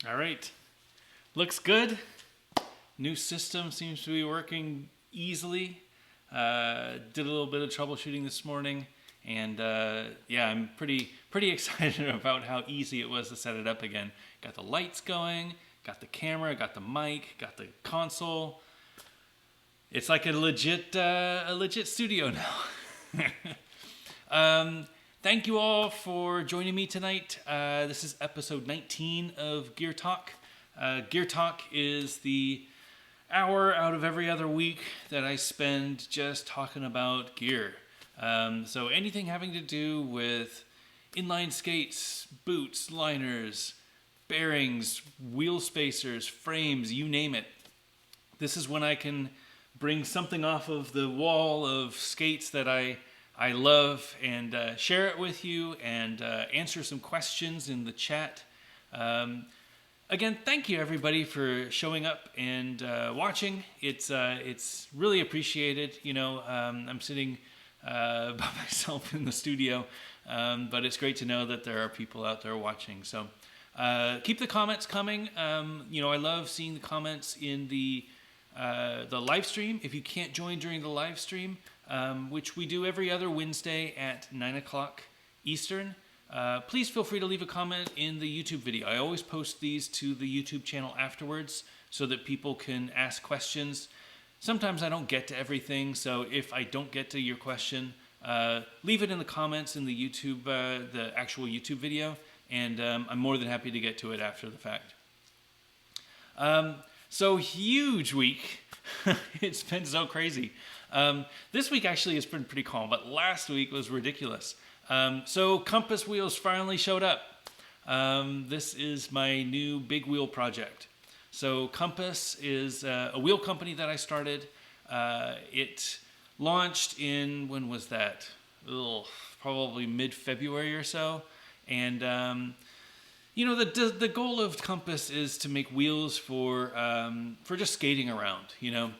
All right. Looks good. New system seems to be working easily. Did a little bit of troubleshooting this morning, and yeah, I'm pretty excited about how easy it was to set it up again. Got the lights going, got the camera, got the mic, got the console. It's like a legit studio now. Thank you all for joining me tonight. This is episode 19 of Gear Talk. Gear Talk is the hour out of every other week that I spend just talking about gear. So anything having to do with inline skates, boots, liners, bearings, wheel spacers, frames, you name it. This is when I can bring something off of the wall of skates that I love and share it with you and answer some questions in the chat. Again, thank you everybody for showing up and watching. It's really appreciated. You know, I'm sitting by myself in the studio, but it's great to know that there are people out there watching. So keep the comments coming. You know, I love seeing the comments in the live stream. If you can't join during the live stream, which we do every other Wednesday at 9 o'clock Eastern, please feel free to leave a comment in the YouTube video. I always post these to the YouTube channel afterwards so that people can ask questions. Sometimes I don't get to everything, so if I don't get to your question, leave it in the comments in the YouTube, the actual YouTube video, and I'm more than happy to get to it after the fact. So huge week. It's been so crazy. This week actually has been pretty calm, but last week was ridiculous. So Compass wheels finally showed up. This is my new big wheel project. So Compass is a wheel company that I started. It launched in, when was that? Probably mid-February or so. And you know, the goal of Compass is to make wheels for just skating around. You know,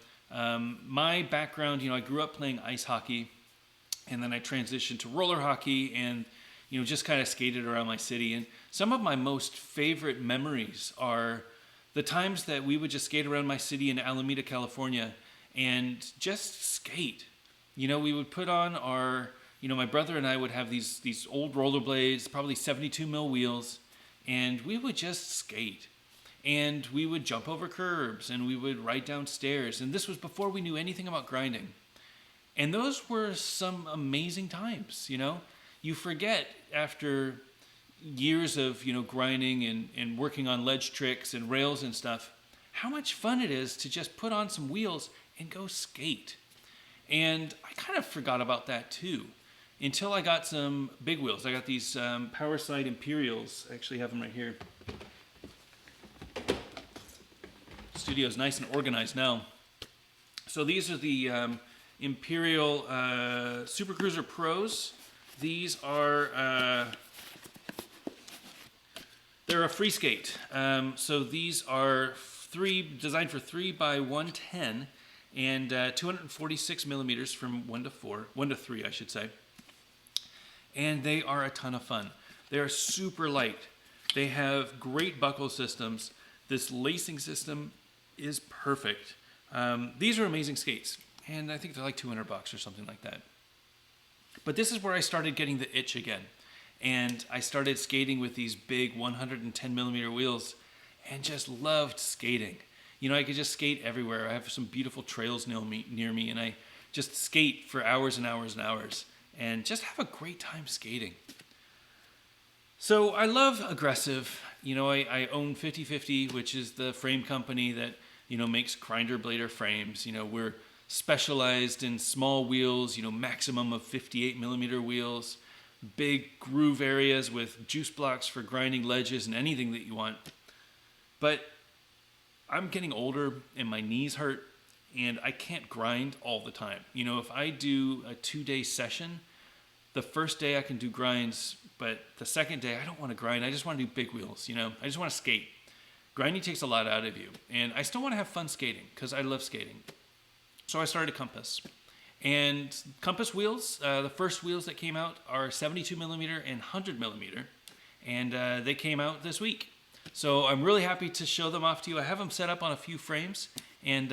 my background, you know, I grew up playing ice hockey, and then I transitioned to roller hockey, and you know, just kind of skated around my city. And some of my most favorite memories are the times that we would just skate around my city in Alameda, California, and just skate. You know, we would put on our, you know, my brother and I would have these old rollerblades, probably 72 mil wheels. And we would just skate, and we would jump over curbs, and we would ride down stairs. And this was before we knew anything about grinding. And those were some amazing times, you know. You forget after years of, you know, grinding and working on ledge tricks and rails and stuff, how much fun it is to just put on some wheels and go skate. And I kind of forgot about that too, until I got some big wheels. I got these Powerslide Imperials. I actually have them right here. Studio's nice and organized now. So these are the Imperial Super Cruiser Pros. These are, they're a free skate. So these are designed for 3 by 110 and 246 millimeters from 1 to 3, I should say. And they are a ton of fun. They are super light. They have great buckle systems. This lacing system is perfect. These are amazing skates, and I think they're like $200 or something like that. But this is where I started getting the itch again, and I started skating with these big 110 millimeter wheels, and just loved skating. You know, I could just skate everywhere. I have some beautiful trails near me, and I just skate for hours and hours and hours, and just have a great time skating. So I love Aggressive. You know, I own 50/50, which is the frame company that, you know, makes grinder blader frames. You know, we're specialized in small wheels, you know, maximum of 58 millimeter wheels, big groove areas with juice blocks for grinding ledges and anything that you want. But I'm getting older and my knees hurt, and I can't grind all the time. You know, if I do a 2-day session, the first day I can do grinds, but the second day I don't want to grind. I just want to do big wheels, you know. I just want to skate. Grinding takes a lot out of you, and I still want to have fun skating because I love skating. So I started Compass. And Compass wheels, the first wheels that came out are 72 millimeter and 100 millimeter, and they came out this week. So I'm really happy to show them off to you. I have them set up on a few frames, and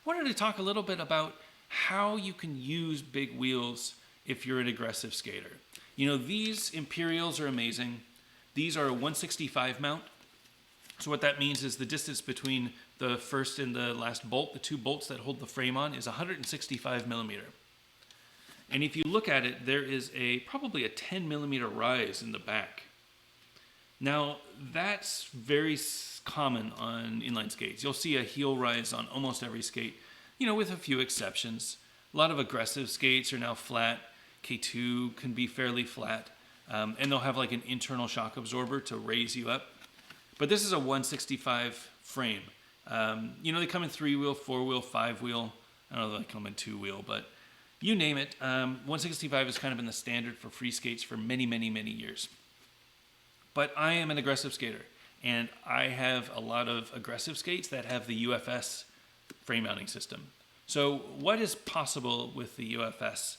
wanted to talk a little bit about how you can use big wheels if you're an aggressive skater. You know, these Imperials are amazing. These are a 165 mount. So what that means is the distance between the first and the last bolt, the two bolts that hold the frame on, is 165 millimeter. And if you look at it, there is probably a 10 millimeter rise in the back. Now, that's very common on inline skates. You'll see a heel rise on almost every skate, you know, with a few exceptions. A lot of aggressive skates are now flat. K2 can be fairly flat. And they'll have like an internal shock absorber to raise you up. But this is a 165 frame. You know, they come in 3-wheel, 4-wheel, 5-wheel. I don't know if they come in 2-wheel, but you name it. 165 has kind of been the standard for free skates for many, many, many years. But I am an aggressive skater, and I have a lot of aggressive skates that have the UFS frame mounting system. So what is possible with the UFS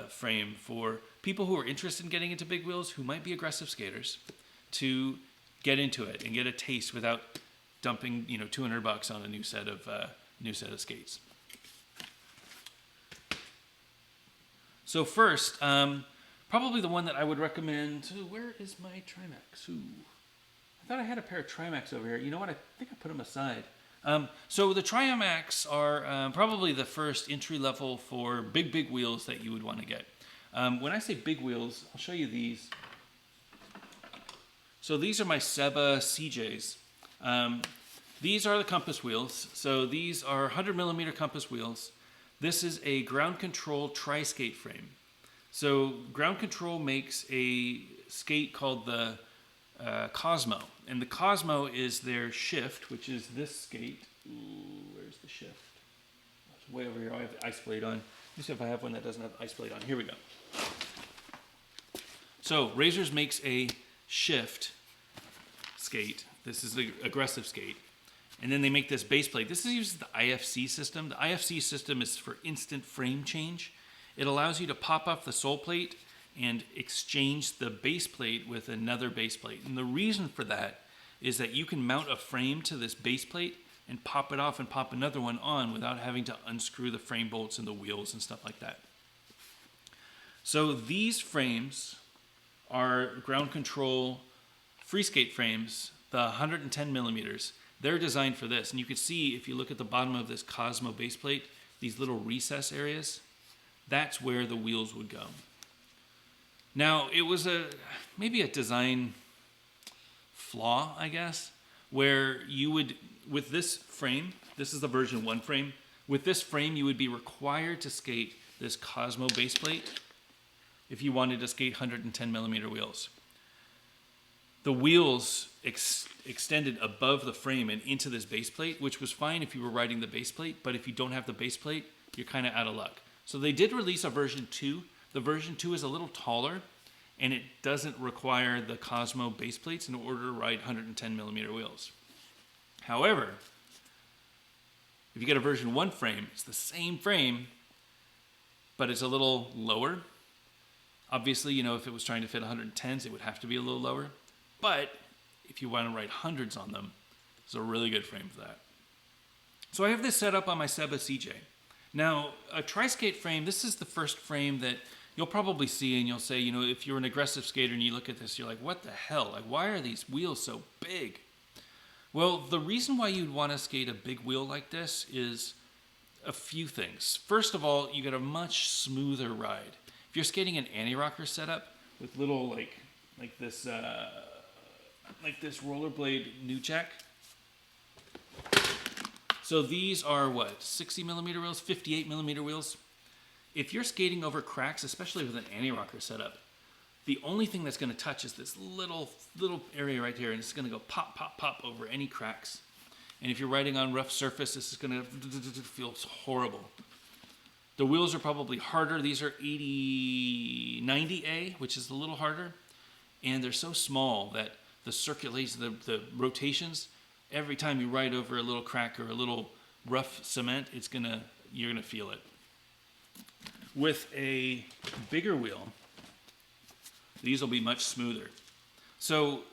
frame for people who are interested in getting into big wheels, who might be aggressive skaters, to get into it and get a taste without dumping, you know, $200 on a new set of skates. So first, probably the one that I would recommend. Where is my Trimax? I thought I had a pair of Trimax over here. You know what? I think I put them aside. So the Trimax are probably the first entry level for big wheels that you would want to get. When I say big wheels, I'll show you these. So these are my Seba CJs. These are the compass wheels. So these are 100 millimeter compass wheels. This is a ground control tri-skate frame. So ground control makes a skate called the Cosmo. And the Cosmo is their shift, which is this skate. Ooh, where's the shift? It's way over here. I have ice blade on. Let me see if I have one that doesn't have ice blade on. Here we go. So Razors makes a shift skate. This is the aggressive skate. And then they make this base plate. This uses the IFC system. The IFC system is for instant frame change. It allows you to pop off the sole plate and exchange the base plate with another base plate. And the reason for that is that you can mount a frame to this base plate and pop it off and pop another one on without having to unscrew the frame bolts and the wheels and stuff like that. So these frames are ground control free skate frames, the 110 millimeters. They're designed for this. And you can see, if you look at the bottom of this Cosmo base plate, these little recess areas, that's where the wheels would go. Now, it was maybe a design flaw, I guess, where you would, with this frame, this is the version 1 frame, with this frame you would be required to skate this Cosmo base plate if you wanted to skate 110 millimeter wheels. The wheels extended above the frame and into this base plate, which was fine if you were riding the base plate, but if you don't have the base plate, you're kind of out of luck. So they did release a version 2. The version 2 is a little taller, and it doesn't require the Cosmo base plates in order to ride 110 millimeter wheels. However, if you get a version 1 frame, it's the same frame, but it's a little lower. Obviously, you know, if it was trying to fit 110s, it would have to be a little lower. But if you want to ride hundreds on them, it's a really good frame for that. So I have this set up on my Seba CJ. Now, a tri-skate frame, this is the first frame that you'll probably see, and you'll say, you know, if you're an aggressive skater and you look at this, you're like, what the hell? Like, why are these wheels so big? Well, the reason why you'd want to skate a big wheel like this is a few things. First of all, you get a much smoother ride. If you're skating an anti-rocker setup with little like this rollerblade new check. So these are what, 60 millimeter wheels, 58 millimeter wheels. If you're skating over cracks, especially with an anti-rocker setup, the only thing that's going to touch is this little area right here, and it's going to go pop, pop, pop over any cracks. And if you're riding on rough surface, this is going to feel horrible. The wheels are probably harder. These are 90A, which is a little harder. And they're so small that the circulation, the rotations, every time you ride over a little crack or a little rough cement, you're gonna feel it. With a bigger wheel, these will be much smoother. So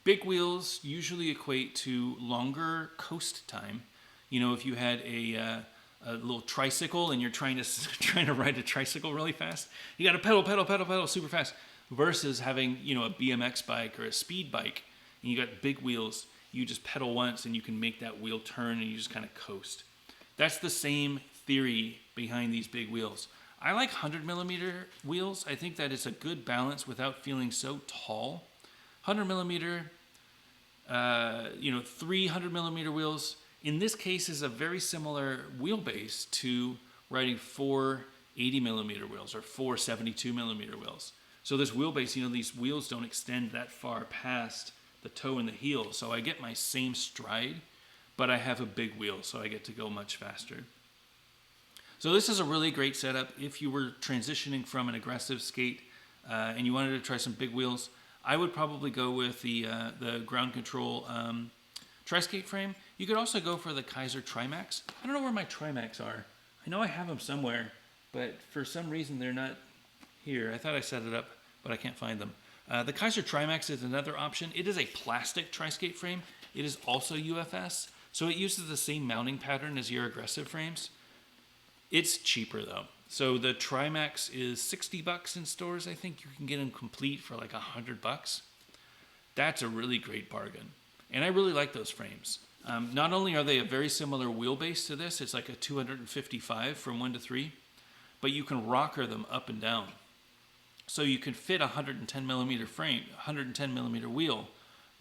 Big wheels usually equate to longer coast time. You know, if you had a little tricycle and you're trying to trying to ride a tricycle really fast, you got to pedal super fast. Versus having, you know, a BMX bike or a speed bike, and you got big wheels. You just pedal once and you can make that wheel turn and you just kind of coast. That's the same theory behind these big wheels. I like 100mm wheels. I think that it's a good balance without feeling so tall. 100mm, 300mm wheels, in this case, is a very similar wheelbase to riding 480mm wheels or 472mm wheels. So this wheelbase, you know, these wheels don't extend that far past the toe and the heel. So I get my same stride, but I have a big wheel, so I get to go much faster. So this is a really great setup if you were transitioning from an aggressive skate and you wanted to try some big wheels. I would probably go with the ground control tri-skate frame. You could also go for the Kaiser Trimax. I don't know where my Trimax are. I know I have them somewhere, but for some reason they're not here. I thought I set it up, but I can't find them. The Kaiser Trimax is another option. It is a plastic tri-skate frame. It is also UFS, so it uses the same mounting pattern as your aggressive frames. It's cheaper though. So the Trimax is $60 in stores. I think you can get them complete for like $100. That's a really great bargain. And I really like those frames. Not only are they a very similar wheelbase to this, it's like a 255 from 1 to 3, but you can rocker them up and down. So you could fit a 110mm frame, 110mm wheel,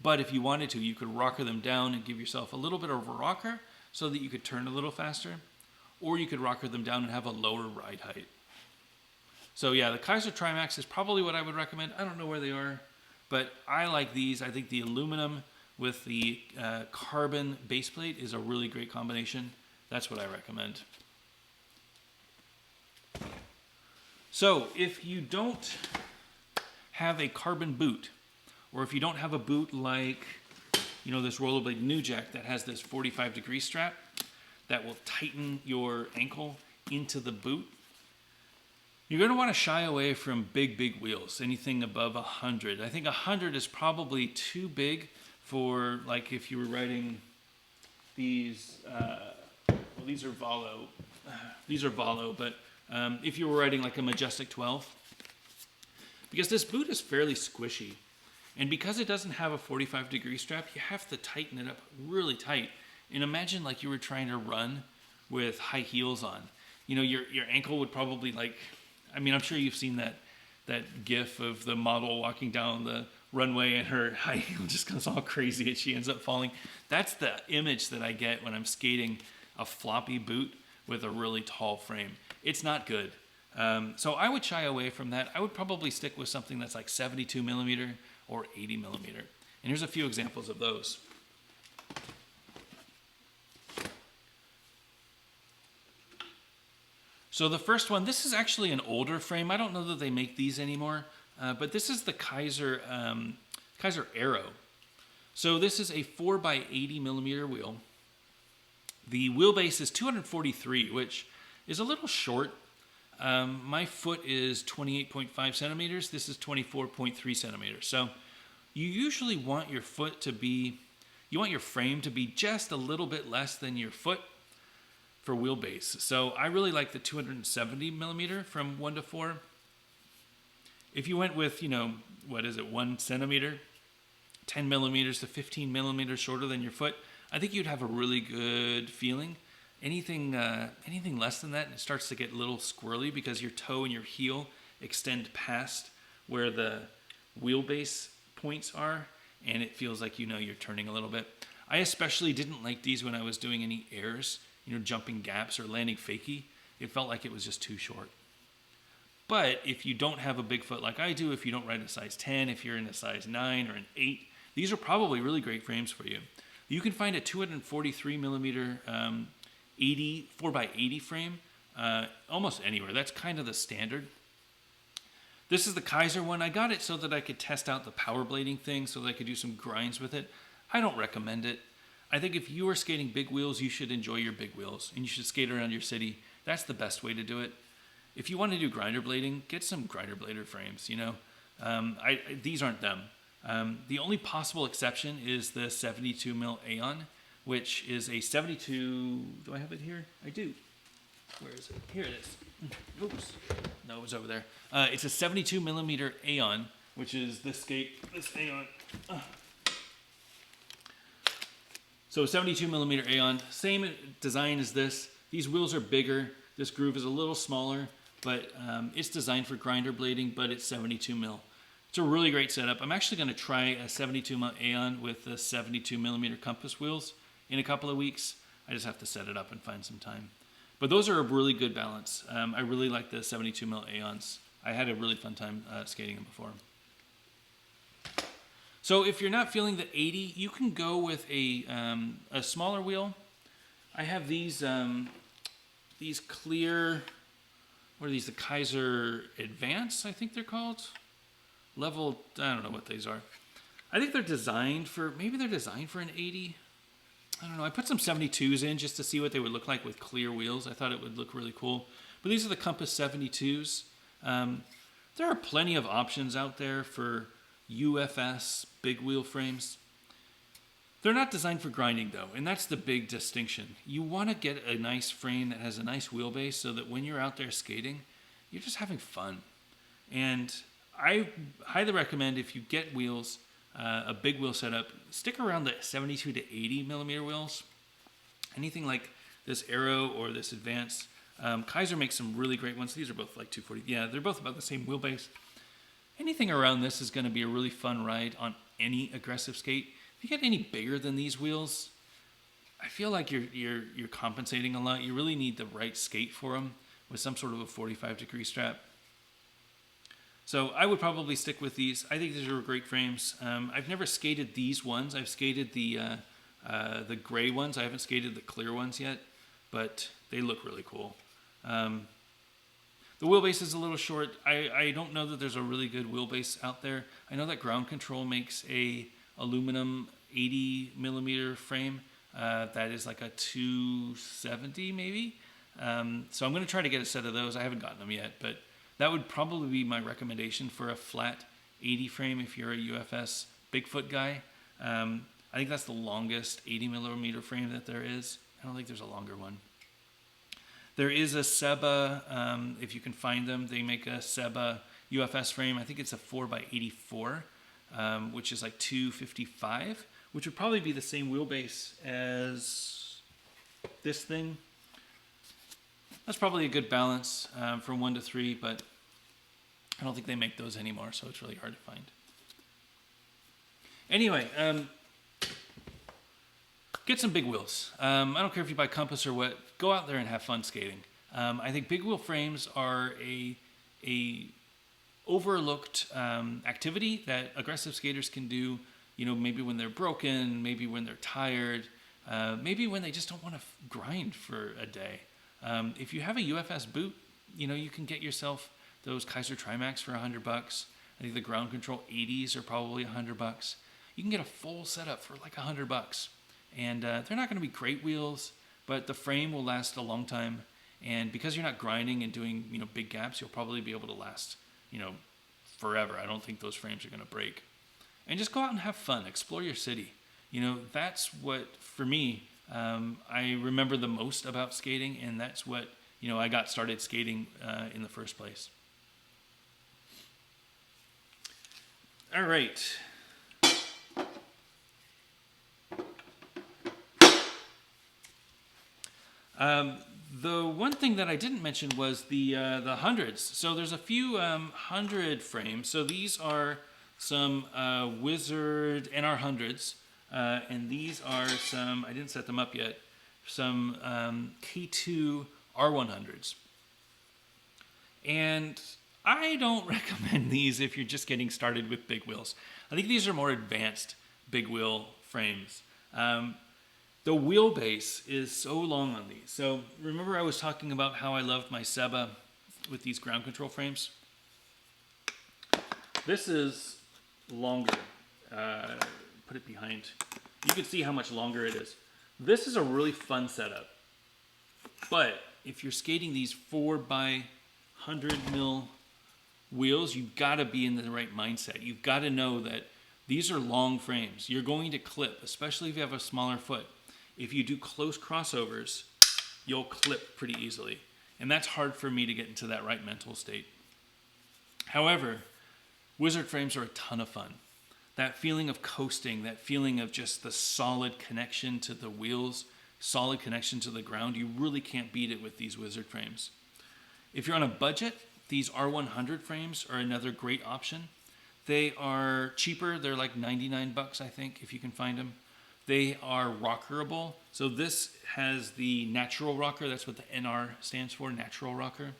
but if you wanted to, you could rocker them down and give yourself a little bit of a rocker so that you could turn a little faster, or you could rocker them down and have a lower ride height. So yeah, the Kaiser Trimax is probably what I would recommend. I don't know where they are, but I like these. I think the aluminum with the carbon base plate is a really great combination. That's what I recommend. So if you don't have a carbon boot, or if you don't have a boot like, you know, this rollerblade New Jack that has this 45-degree strap that will tighten your ankle into the boot, you're going to want to shy away from big wheels, anything above 100. I think 100 is probably too big for, like, if you were riding these, well, these are Volo, but if you were riding like a Majestic 12, because this boot is fairly squishy, and because it doesn't have a 45-degree strap, you have to tighten it up really tight. And imagine like you were trying to run with high heels on. You know, your ankle would probably, like, I mean, I'm sure you've seen that gif of the model walking down the runway and her high heel just goes all crazy and she ends up falling. That's the image that I get when I'm skating a floppy boot with a really tall frame. It's not good. So I would shy away from that. I would probably stick with something that's like 72mm or 80mm. And here's a few examples of those. So the first one, this is actually an older frame. I don't know that they make these anymore, but this is the Kaiser Aero. So this is a 4x80mm wheel. The wheelbase is 243, which is a little short. My foot is 28.5 centimeters. This is 24.3 centimeters. So you usually want your foot to be, you want your frame to be just a little bit less than your foot for wheelbase. So I really like the 270mm from 1 to 4. If you went with, you know, what is it, 1 centimeter, 10mm to 15mm shorter than your foot, I think you'd have a really good feeling. Anything less than that, it starts to get a little squirrely because your toe and your heel extend past where the wheelbase points are, and it feels like, you know, you're turning a little bit. I especially didn't like these when I was doing any airs, you know, jumping gaps or landing fakie. It felt like it was just too short. But if you don't have a big foot like I do, if you don't ride a size 10, if you're in a size 9 or an 8, these are probably really great frames for you. You can find a 243mm 4x80 frame almost anywhere. That's kind of the standard. This is the Kaiser one. I got it so that I could test out the power blading thing, so that I could do some grinds with it. I don't recommend it. I think if you are skating big wheels, you should enjoy your big wheels, and you should skate around your city. That's the best way to do it. If you want to do grinder blading, get some grinder blader frames, you know. These aren't them. The only possible exception is the 72 mil Aeon, which is a 72. Do I have it here? I do. Where is it? Here it is. Oops. No, it was over there. It's a 72 millimeter Aeon, which is this skate, this Aeon. So 72 millimeter Aeon, same design as this. These wheels are bigger. This groove is a little smaller, but it's designed for grinder blading, but it's 72 mil. It's a really great setup. I'm actually going to try a 72 mil Aeon with the 72 millimeter compass wheels in a couple of weeks. I just have to set it up and find some time. But those are a really good balance. I really like the 72 mil Aeons. I had a really fun time skating them before. So if you're not feeling the 80, you can go with a smaller wheel. I have these clear, what are these? The Kaiser Advance, I think they're called. Level, I don't know what these are. I think they're designed for, maybe they're designed for an 80. I don't know. I put some 72s in just to see what they would look like with clear wheels. I thought it would look really cool. But these are the Compass 72s. There are plenty of options out there for UFS big wheel frames. They're not designed for grinding though, and that's the big distinction. You want to get a nice frame that has a nice wheelbase so that when you're out there skating, you're just having fun. And I highly recommend if you get wheels, a big wheel setup, stick around the 72 to 80 millimeter wheels. Anything like this Aero or this Advance. Kaiser makes some really great ones. These are both like 240. Yeah, they're both about the same wheelbase. Anything around this is going to be a really fun ride on any aggressive skate. If you get any bigger than these wheels, I feel like you're compensating a lot. You really need the right skate for them with some sort of a 45-degree strap. So I would probably stick with these. I think these are great frames. I've never skated these ones. I've skated the gray ones. I haven't skated the clear ones yet, but they look really cool. The wheelbase is a little short. I don't know that there's a really good wheelbase out there. I know that Ground Control makes a aluminum 80 millimeter frame that is like a 270 maybe. So I'm going to try to get a set of those. I haven't gotten them yet, but that would probably be my recommendation for a flat 80 frame if you're a UFS Bigfoot guy. I think that's the longest 80 millimeter frame that there is. I don't think there's a longer one. There is a Seba, if you can find them, they make a Seba UFS frame. I think it's a 4x84, which is like 255, which would probably be the same wheelbase as this thing. That's probably a good balance from 1 to 3, but I don't think they make those anymore, so it's really hard to find. Anyway, get some big wheels. I don't care if you buy Compass or what. Go out there and have fun skating. I think big wheel frames are a overlooked activity that aggressive skaters can do. You know, maybe when they're broken, maybe when they're tired, maybe when they just don't want to grind for a day. If you have a UFS boot, you know, you can get yourself those Kaiser Trimax for $100. I think the Ground Control 80s are probably $100. You can get a full setup for like $100. And they're not going to be great wheels, but the frame will last a long time. And because you're not grinding and doing, you know, big gaps, you'll probably be able to last, you know, forever. I don't think those frames are going to break. And just go out and have fun. Explore your city. You know, that's what, for me, I remember the most about skating, and that's what, you know, I got started skating in the first place. All right. The one thing that I didn't mention was the hundreds. So there's a few 100 frames. So these are some Wizard NR hundreds, and these are some, I didn't set them up yet, some K2 R100s. And I don't recommend these if you're just getting started with big wheels. I think these are more advanced big wheel frames. The wheelbase is so long on these. So remember I was talking about how I loved my Seba with these Ground Control frames? This is longer. Put it behind. You can see how much longer it is. This is a really fun setup. But if you're skating these 4x100 mil wheels, you've got to be in the right mindset. You've got to know that These are long frames. You're going to clip, especially if you have a smaller foot. If you do close crossovers, you'll clip pretty easily. And that's hard for me to get into that right mental state. However, wizard frames are a ton of fun. That feeling of coasting, that feeling of just the solid connection to the wheels, solid connection to the ground, you really can't beat it with these wizard frames. If you're on a budget, these R100 frames are another great option. They are cheaper. They're like 99 bucks, I think, if you can find them. They are rockerable. So this has the natural rocker. That's what the NR stands for, natural rocker.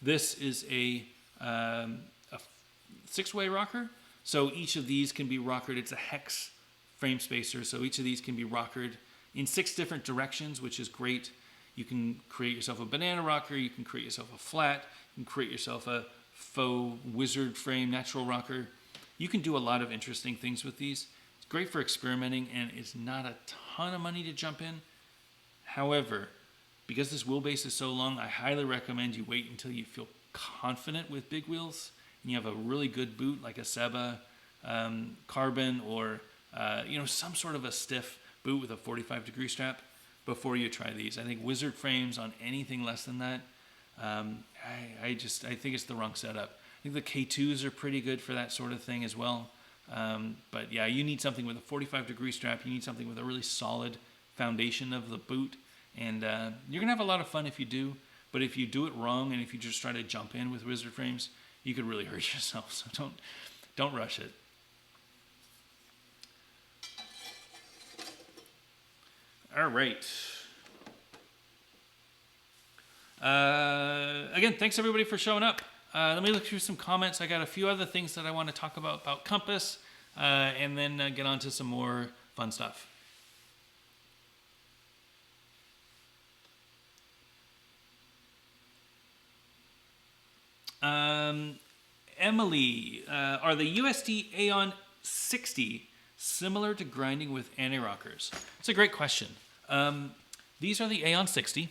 This is a 6-way rocker. So each of these can be rockered. It's a hex frame spacer. So each of these can be rockered in 6 different directions, which is great. You can create yourself a banana rocker. You can create yourself a flat. You can create yourself a faux wizard frame natural rocker. You can do a lot of interesting things with these. It's great for experimenting, and it's not a ton of money to jump in. However, because this wheelbase is so long, I highly recommend you wait until you feel confident with big wheels and you have a really good boot like a Seba carbon or some sort of a stiff boot with a 45-degree strap before you try these. I think wizard frames on anything less than that, I think it's the wrong setup. I think the K2s are pretty good for that sort of thing as well. But yeah, you need something with a 45-degree strap. You need something with a really solid foundation of the boot. And you're going to have a lot of fun if you do. But if you do it wrong and if you just try to jump in with wizard frames, you could really hurt yourself. So don't rush it. All right. Again, thanks everybody for showing up. Let me look through some comments. I got a few other things that I want to talk about Compass, and then get on to some more fun stuff. Emily, are the USD Aeon 60 similar to grinding with anti-rockers? It's a great question. These are the Aeon 60.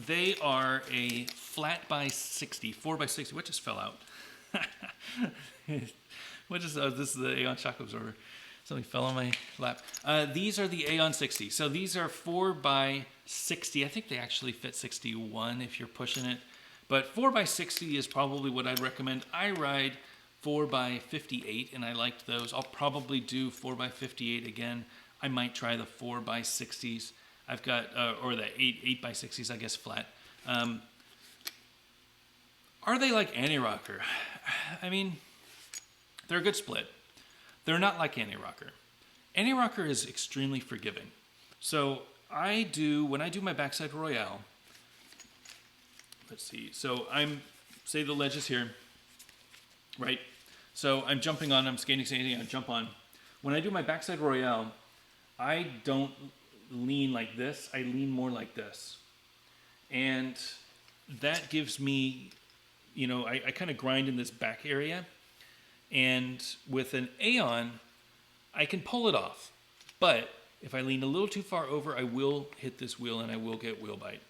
They are a flat by 60, 4 by 60. What just fell out? This is the Aeon shock absorber. Something fell on my lap. These are the Aeon 60. So these are 4 by 60. I think they actually fit 61 if you're pushing it. But 4 by 60 is probably what I'd recommend. I ride 4 by 58 and I liked those. I'll probably do 4 by 58 again. I might try the 4 by 60s. I've got, or the 8 by 60s, I guess, flat. Are they like anti-rocker? I mean, they're a good split. They're not like anti-rocker. Anti-rocker is extremely forgiving. So when I do my backside royale, let's see. So say the ledge is here, right? So I'm jumping on, I'm skating, I jump on. When I do my backside royale, I don't lean like this, I lean more like this. And that gives me, I kind of grind in this back area. And with an Aeon, I can pull it off. But if I lean a little too far over, I will hit this wheel and I will get wheel bite.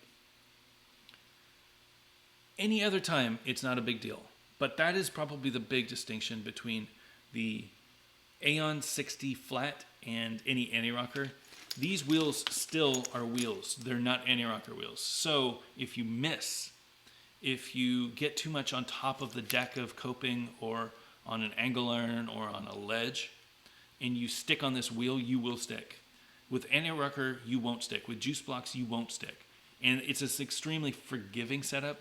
Any other time, it's not a big deal. But that is probably the big distinction between the Aeon 60 flat and any anti-rocker. These wheels still are wheels. They're not anti-rocker wheels. So if you miss, if you get too much on top of the deck of coping or on an angle iron or on a ledge, and you stick on this wheel, you will stick. With anti-rocker, you won't stick. With juice blocks, you won't stick. And it's this extremely forgiving setup.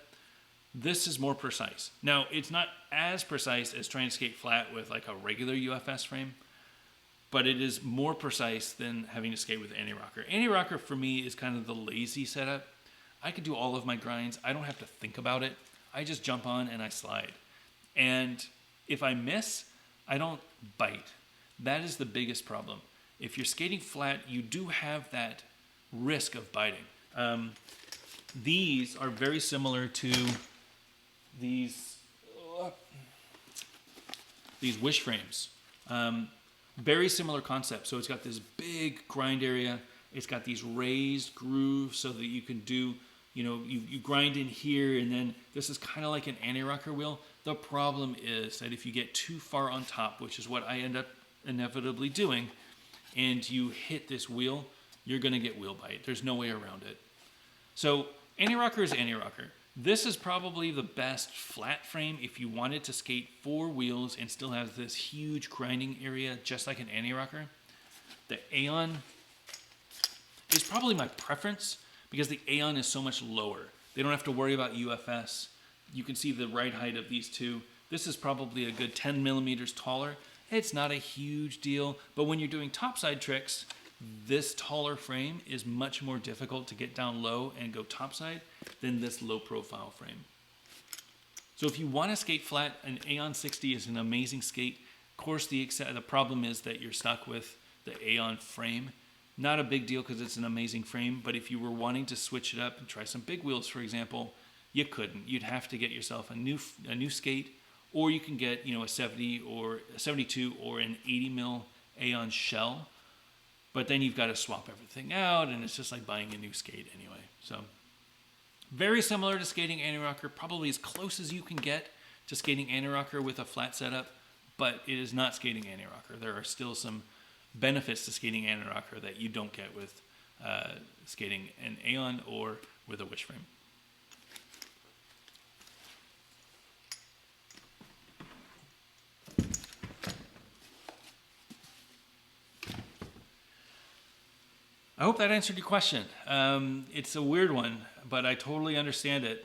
This is more precise. Now, it's not as precise as trying to skate flat with like a regular UFS frame, but it is more precise than having to skate with anti-rocker. Anti-rocker for me is kind of the lazy setup. I can do all of my grinds. I don't have to think about it. I just jump on and I slide. And if I miss, I don't bite. That is the biggest problem. If you're skating flat, you do have that risk of biting. These are very similar to these wish frames. Very similar concept. So it's got this big grind area. It's got these raised grooves so that you can do you grind in here, and then this is kind of like an anti-rocker wheel. The problem is that if you get too far on top, which is what I end up inevitably doing, and you hit this wheel, you're going to get wheel bite. There's no way around it. So anti-rocker is anti-rocker. This is probably the best flat frame if you wanted to skate 4 wheels and still have this huge grinding area just like an anti-rocker. The Aeon is probably my preference because the Aeon is so much lower. They don't have to worry about UFS. You can see the ride height of these two. This is probably a good 10 millimeters taller. It's not a huge deal, but when you're doing topside tricks, this taller frame is much more difficult to get down low and go topside than this low profile frame. So if you want to skate flat, an Aeon 60 is an amazing skate. Of course, the problem is that you're stuck with the Aeon frame. Not a big deal because it's an amazing frame, but if you were wanting to switch it up and try some big wheels, for example, you couldn't. You'd have to get yourself a new skate, or you can get a 70 or a 72 or an 80 mil Aeon shell. But then you've got to swap everything out, and it's just like buying a new skate anyway. So very similar to skating anti-rocker, probably as close as you can get to skating anti-rocker with a flat setup, but it is not skating anti-rocker. There are still some benefits to skating anti-rocker that you don't get with skating an Aeon or with a wish frame. I hope that answered your question. It's a weird one, but I totally understand it.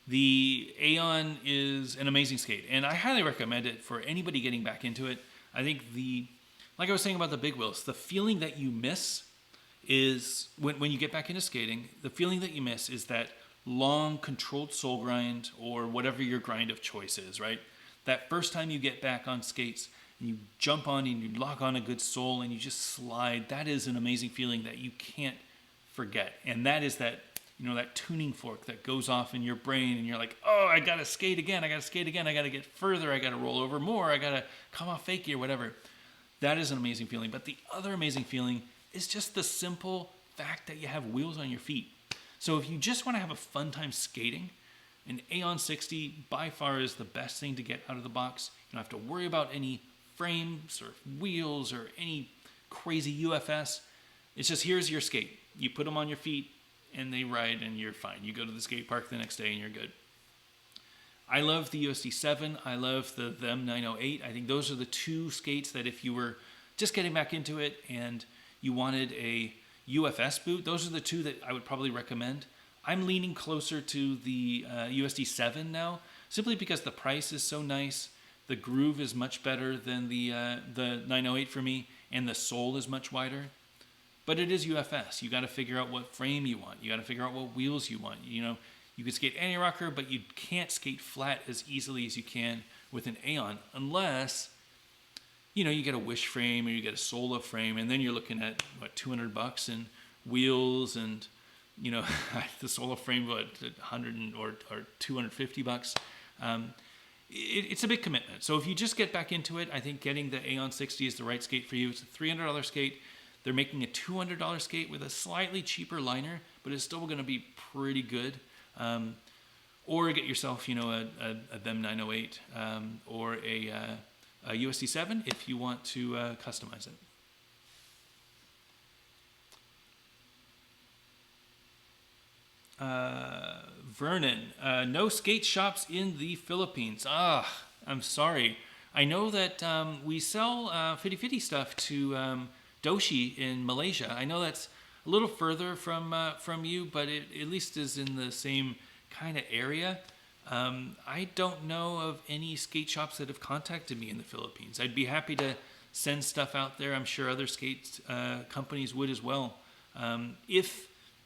The Aeon is an amazing skate, and I highly recommend it for anybody getting back into it. I think like I was saying about the big wheels, the feeling that you miss is, when you get back into skating, the feeling that you miss is that long controlled sole grind or whatever your grind of choice is, right? That first time you get back on skates, and you jump on and you lock on a good sole and you just slide, that is an amazing feeling that you can't forget. And that is that tuning fork that goes off in your brain, and you're like, oh, I gotta skate again, I gotta get further, I gotta roll over more, I gotta come off fakie or whatever. That is an amazing feeling. But the other amazing feeling is just the simple fact that you have wheels on your feet. So if you just want to have a fun time skating, an Aeon 60 by far is the best thing to get out of the box. You don't have to worry about any frames or wheels or any crazy UFS. It's just, here's your skate. You put them on your feet and they ride and you're fine. You go to the skate park the next day and you're good. I love the USD 7. I love the Them 908. I think those are the two skates that if you were just getting back into it and you wanted a UFS boot, those are the two that I would probably recommend. I'm leaning closer to the USD 7 now, simply because the price is so nice. The groove is much better than the 908 for me, and the sole is much wider. But it is UFS. You got to figure out what frame you want. You got to figure out what wheels you want. You could skate anti-rocker, but you can't skate flat as easily as you can with an Aeon, unless you get a wish frame or you get a solo frame, and then you're looking at what, $200 and wheels and the solo frame, what, $100 or $250. It's a big commitment. So if you just get back into it, I think getting the Aeon 60 is the right skate for you. It's a $300 skate. They're making a $200 skate with a slightly cheaper liner, but it's still going to be pretty good. Or get yourself, a Them 908 or a USD 7 if you want to customize it. Vernon, no skate shops in the Philippines. I'm sorry. I know that we sell Fitty Fitty stuff to Doshi in Malaysia. I know that's a little further from you, but it at least is in the same kind of area. I don't know of any skate shops that have contacted me in the Philippines. I'd be happy to send stuff out there. I'm sure other skate companies would as well.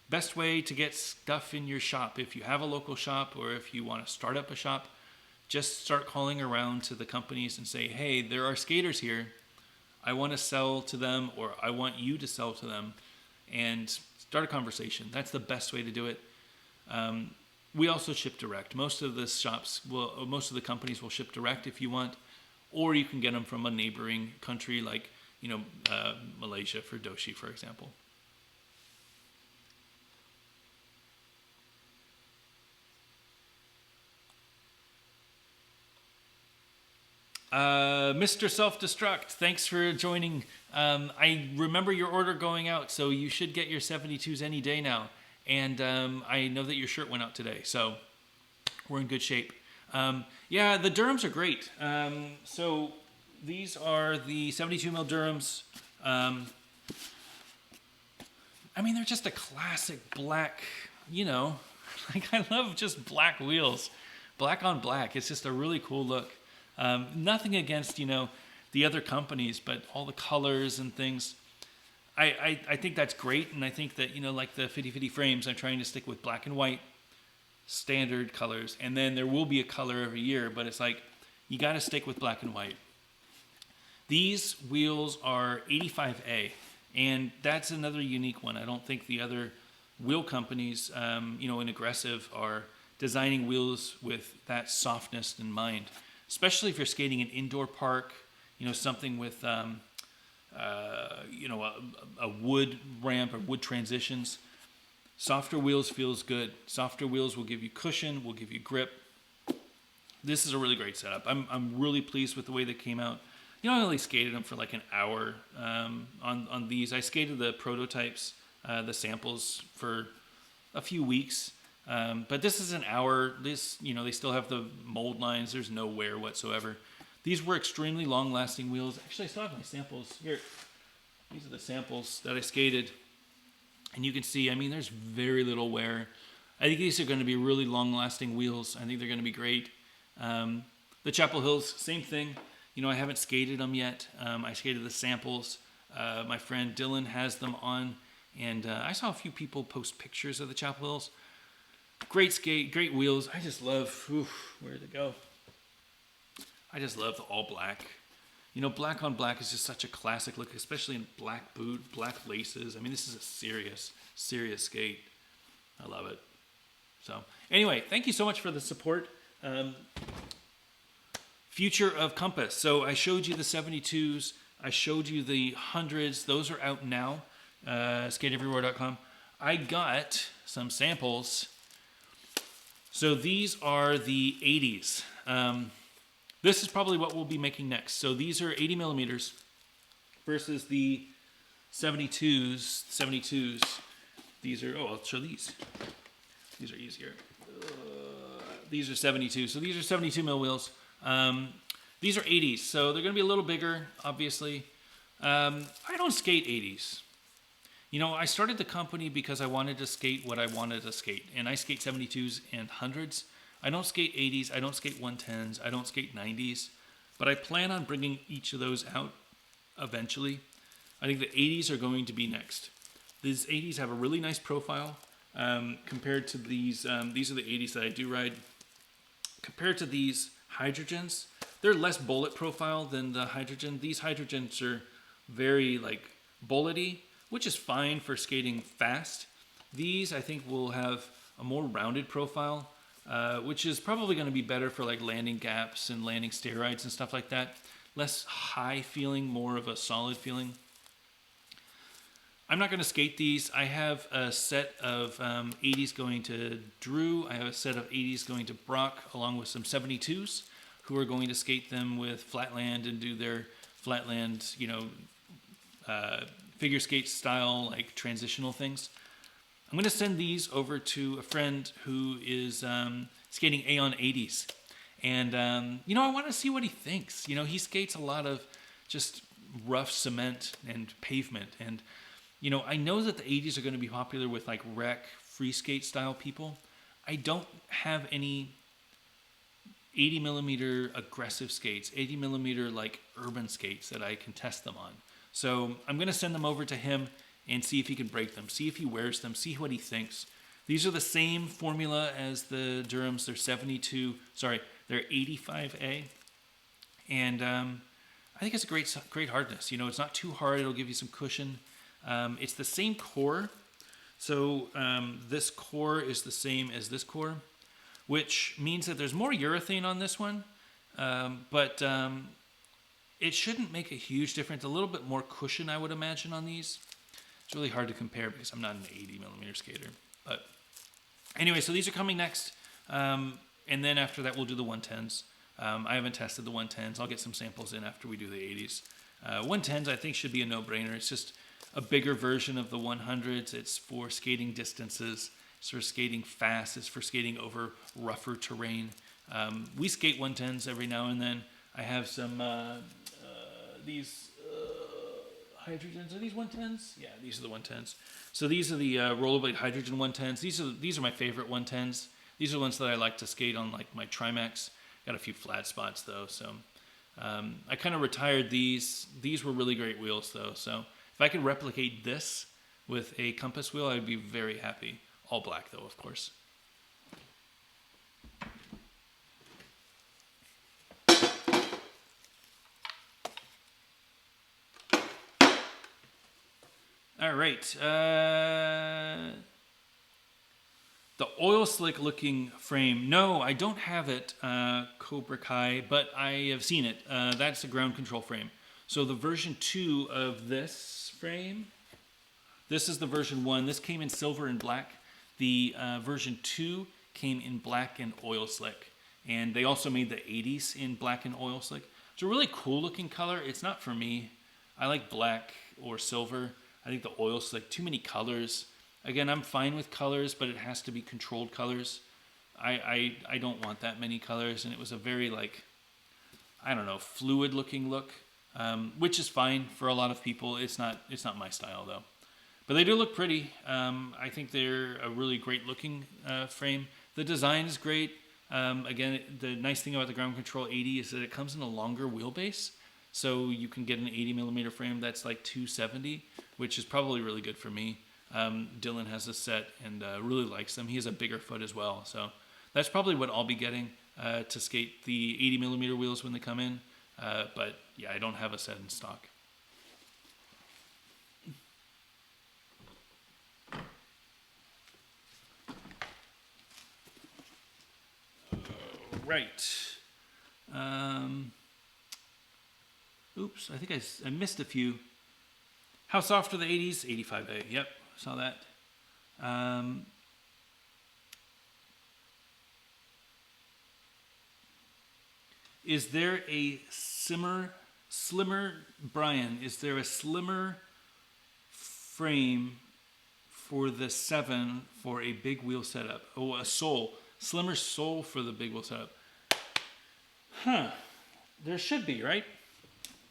Best way to get stuff in your shop, if you have a local shop or if you want to start up a shop, just start calling around to the companies and say, hey, there are skaters here. I want to sell to them, or I want you to sell to them, and start a conversation. That's the best way to do it. We also ship direct. Most of the companies will ship direct if you want, or you can get them from a neighboring country like, Malaysia for Doshi, for example. Mr. Self-Destruct, thanks for joining. I remember your order going out, so you should get your 72s any day now. And I know that your shirt went out today, so we're in good shape. Yeah, the Durhams are great. So these are the 72 mil Durhams. I mean, they're just a classic black, like I love just black wheels. Black on black. It's just a really cool look. Nothing against, the other companies, but all the colors and things. I think that's great. And I think that, like the 50/50 frames, I'm trying to stick with black and white standard colors. And then there will be a color every year, but it's like, you got to stick with black and white. These wheels are 85A. And that's another unique one. I don't think the other wheel companies, in Aggressive are designing wheels with that softness in mind, especially if you're skating an indoor park, something with, a wood ramp or wood transitions. Softer wheels feels good. Softer wheels will give you cushion, will give you grip. This is a really great setup. I'm really pleased with the way they came out. I only skated them for like an hour on these. I skated the prototypes, the samples for a few weeks. But this is an hour. This, they still have the mold lines. There's no wear whatsoever. These were extremely long-lasting wheels. Actually, I still have my samples here. These are the samples that I skated. And you can see, there's very little wear. I think these are going to be really long-lasting wheels. I think they're going to be great. The Chapel Hills, same thing. I haven't skated them yet. I skated the samples. My friend Dylan has them on. And I saw a few people post pictures of the Chapel Hills. Great skate, great wheels. I just love, where did it go? I just love the all black. Black on black is just such a classic look, especially in black boot, black laces. This is a serious, serious skate. I love it. So anyway, thank you so much for the support. Future of Compass. So I showed you the 72s. I showed you the 100s. Those are out now. SkateEverywhere.com. I got some samples. So these are the 80s. This is probably what we'll be making next. So these are 80 millimeters versus the 72s. 72s. These are, I'll show these. These are easier. These are 72. So these are 72 mil wheels. These are 80s, so they're going to be a little bigger, obviously. I don't skate 80s. I started the company because I wanted to skate what I wanted to skate, and I skate 72s and 100s. I don't skate 80s, I don't skate 110s, I don't skate 90s, but I plan on bringing each of those out eventually. I think the 80s are going to be next. These 80s have a really nice profile compared to these. These are the 80s that I do ride. Compared to these hydrogens, they're less bullet profile than the hydrogen. These hydrogens are very bullety, which is fine for skating fast. These I think will have a more rounded profile, which is probably going to be better for landing gaps and landing stair rides and stuff like that. Less high feeling, more of a solid feeling. I'm not going to skate these. I have a set of 80s going to Drew. I have a set of 80s going to Brock, along with some 72s who are going to skate them with Flatland and do their Flatland, figure skate style, transitional things. I'm going to send these over to a friend who is skating Aeon 80s. And, I want to see what he thinks. He skates a lot of just rough cement and pavement. And, I know that the 80s are going to be popular with rec, free skate style people. I don't have any 80 millimeter aggressive skates, 80 millimeter urban skates that I can test them on. So I'm going to send them over to him and see if he can break them, see if he wears them, see what he thinks. These are the same formula as the Durhams. They're 85A. And I think it's a great hardness. It's not too hard. It'll give you some cushion. It's the same core. So this core is the same as this core, which means that there's more urethane on this one. But it shouldn't make a huge difference. A little bit more cushion, I would imagine, on these. It's really hard to compare because I'm not an 80 millimeter skater. But anyway, so these are coming next. And then after that, we'll do the 110s. I haven't tested the 110s. I'll get some samples in after we do the 80s. 110s I think should be a no-brainer. It's just a bigger version of the 100s. It's for skating distances. It's for skating fast. It's for skating over rougher terrain. We skate 110s every now and then. I have some these hydrogens. Are these 110s? Yeah, these are the 110s. So these are the rollerblade hydrogen 110s. These are my favorite 110s. These are the ones that I like to skate on, like my Trimax. Got a few flat spots though, so I kind of retired these. These were really great wheels though, so if I could replicate this with a compass wheel, I would be very happy. All black though, of course. All right. The oil slick looking frame. No, I don't have it, Cobra Kai, but I have seen it. That's a ground control frame. So the version 2 of this frame, this is the version 1. This came in silver and black. The version 2 came in black and oil slick. And they also made the 80s in black and oil slick. It's a really cool looking color. It's not for me. I like black or silver. I think the oil slick, too many colors. Again, I'm fine with colors, but it has to be controlled colors. I don't want that many colors, and it was a very, like, I don't know, fluid looking look, which is fine for a lot of people. It's not my style though. But they do look pretty. I think they're a really great looking frame. The design is great. Again, the nice thing about the Ground Control 80 is that it comes in a longer wheelbase. So you can get an 80 millimeter frame that's like 270, which is probably really good for me. Dylan has a set and really likes them. He has a bigger foot as well. So that's probably what I'll be getting to skate the 80 millimeter wheels when they come in. But yeah, I don't have a set in stock. Right. Oops, I think I missed a few. How soft are the 80s? 85A. Yep, saw that. Is there a slimmer, Brian, is there a slimmer frame for the 7 for a big wheel setup? Oh, a sole. Slimmer sole for the big wheel setup. Huh. There should be, right?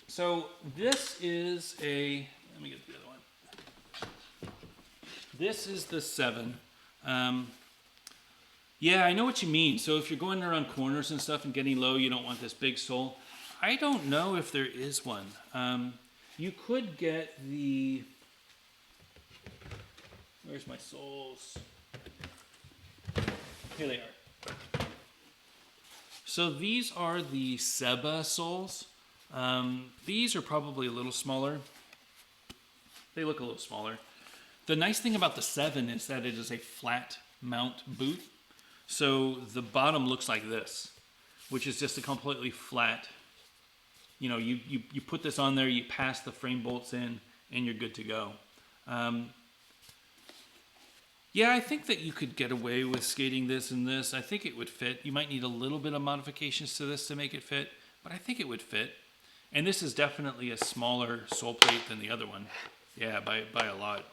So this is a, let me get the other one. This is the 7. Yeah, I know what you mean. So if you're going around corners and stuff and getting low, you don't want this big sole. I don't know if there is one. You could get the, where's my soles? Here they are. So these are the Seba soles. These are probably a little smaller. They look a little smaller. The nice thing about the 7 is that it is a flat mount boot. So the bottom looks like this, which is just a completely flat, you know, you put this on there, you pass the frame bolts in, and you're good to go. Yeah, I think that you could get away with skating this and this. I think it would fit. You might need a little bit of modifications to this to make it fit, but I think it would fit. And this is definitely a smaller sole plate than the other one. Yeah, by a lot.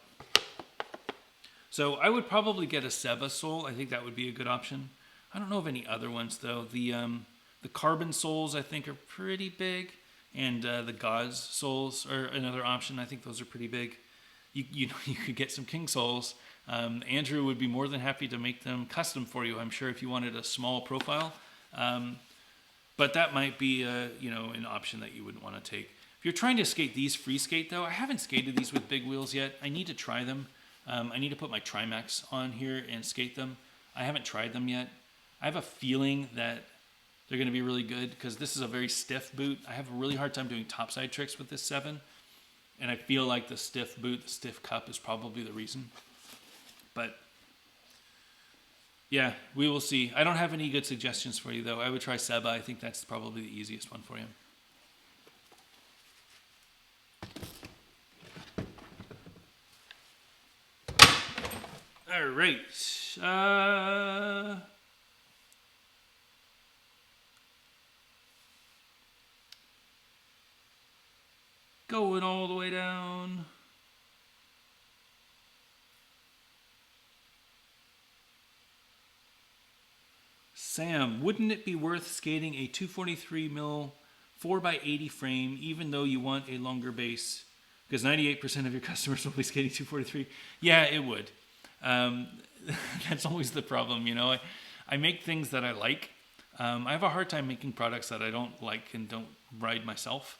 So I would probably get a Seba sole. I think that would be a good option. I don't know of any other ones though. The carbon soles I think are pretty big, and the gauze soles are another option. I think those are pretty big. You could get some king soles. Andrew would be more than happy to make them custom for you, I'm sure, if you wanted a small profile. But that might be an option that you wouldn't want to take. If you're trying to skate these free skate though, I haven't skated these with big wheels yet. I need to try them. I need to put my Trimax on here and skate them. I haven't tried them yet. I have a feeling that they're going to be really good because this is a very stiff boot. I have a really hard time doing topside tricks with this 7. And I feel like the stiff boot, the stiff cup is probably the reason. But yeah, we will see. I don't have any good suggestions for you though. I would try Seba. I think that's probably the easiest one for you. All right. Going all the way down. Sam, wouldn't it be worth skating a 243 mil 4x80 frame even though you want a longer base? Because 98% of your customers will be skating 243. Yeah, it would. That's always the problem, you know. I make things that I like. I have a hard time making products that I don't like and don't ride myself.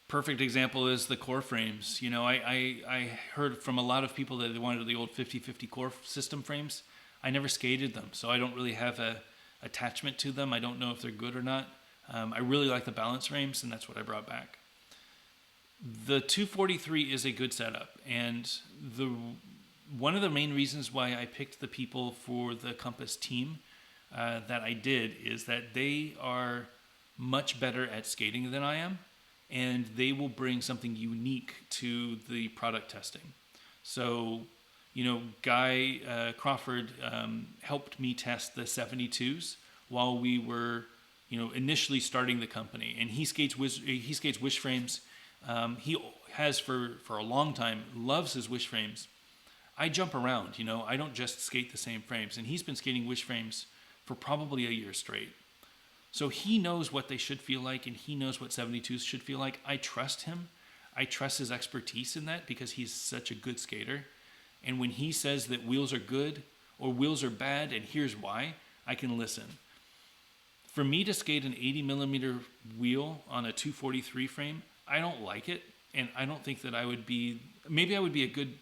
Perfect example is the core frames. You know, I heard from a lot of people that they wanted the old 50/50 core system frames. I never skated them, so I don't really have a attachment to them. I don't know if they're good or not. I really like the balance frames, and that's what I brought back. The 243 is a good setup, and one of the main reasons why I picked the people for the Compass team that I did is that they are much better at skating than I am, and they will bring something unique to the product testing. So, you know, Guy Crawford helped me test the 72s while we were, you know, initially starting the company, and he skates Wish frames. He has for a long time, loves his Wish frames. I jump around, you know, I don't just skate the same frames, and he's been skating Wish frames for probably a year straight. So he knows what they should feel like, and he knows what 72s should feel like. I trust him. I trust his expertise in that because he's such a good skater. And when he says that wheels are good or wheels are bad, and here's why, I can listen. For me to skate an 80 millimeter wheel on a 243 frame, I don't like it, and I don't think that I would be, maybe I would be a good,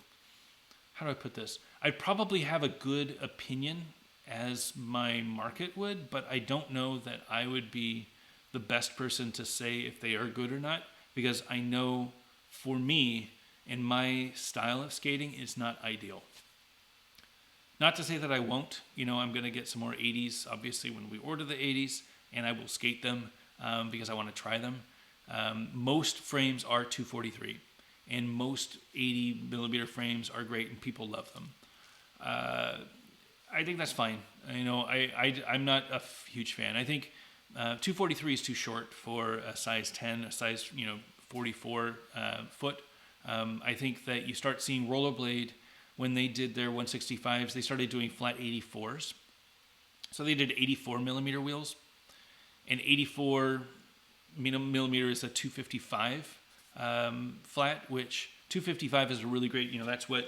how do I put this? I'd probably have a good opinion as my market would, but I don't know that I would be the best person to say if they are good or not, because I know for me and my style of skating is not ideal. Not to say that I won't, you know, I'm going to get some more 80s, obviously, when we order the 80s, and I will skate them because I want to try them. Most frames are 243, and most 80 millimeter frames are great, and people love them. I think that's fine. You know, I'm not a huge fan. I think 243 is too short for a size 10, a size 44 foot. I think that you start seeing rollerblade when they did their 165s. They started doing flat 84s, so they did 84 millimeter wheels, and 84 millimeter is a 255 flat, which 255 is a really great. You know, that's what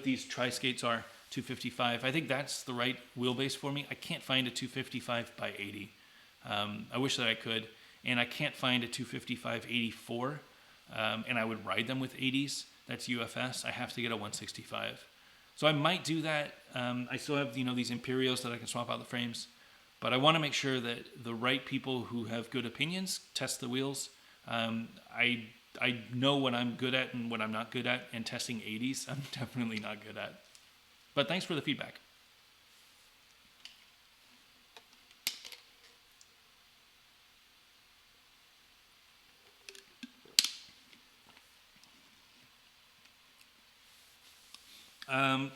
these tri skates are. 255. I think that's the right wheelbase for me. I can't find a 255 by 80. I wish that I could, and I can't find a 255 84. And I would ride them with 80s. That's UFS. I have to get a 165. So I might do that. I still have these Imperials that I can swap out the frames, but I want to make sure that the right people who have good opinions test the wheels. I know what I'm good at and what I'm not good at, and testing 80s I'm definitely not good at. But thanks for the feedback.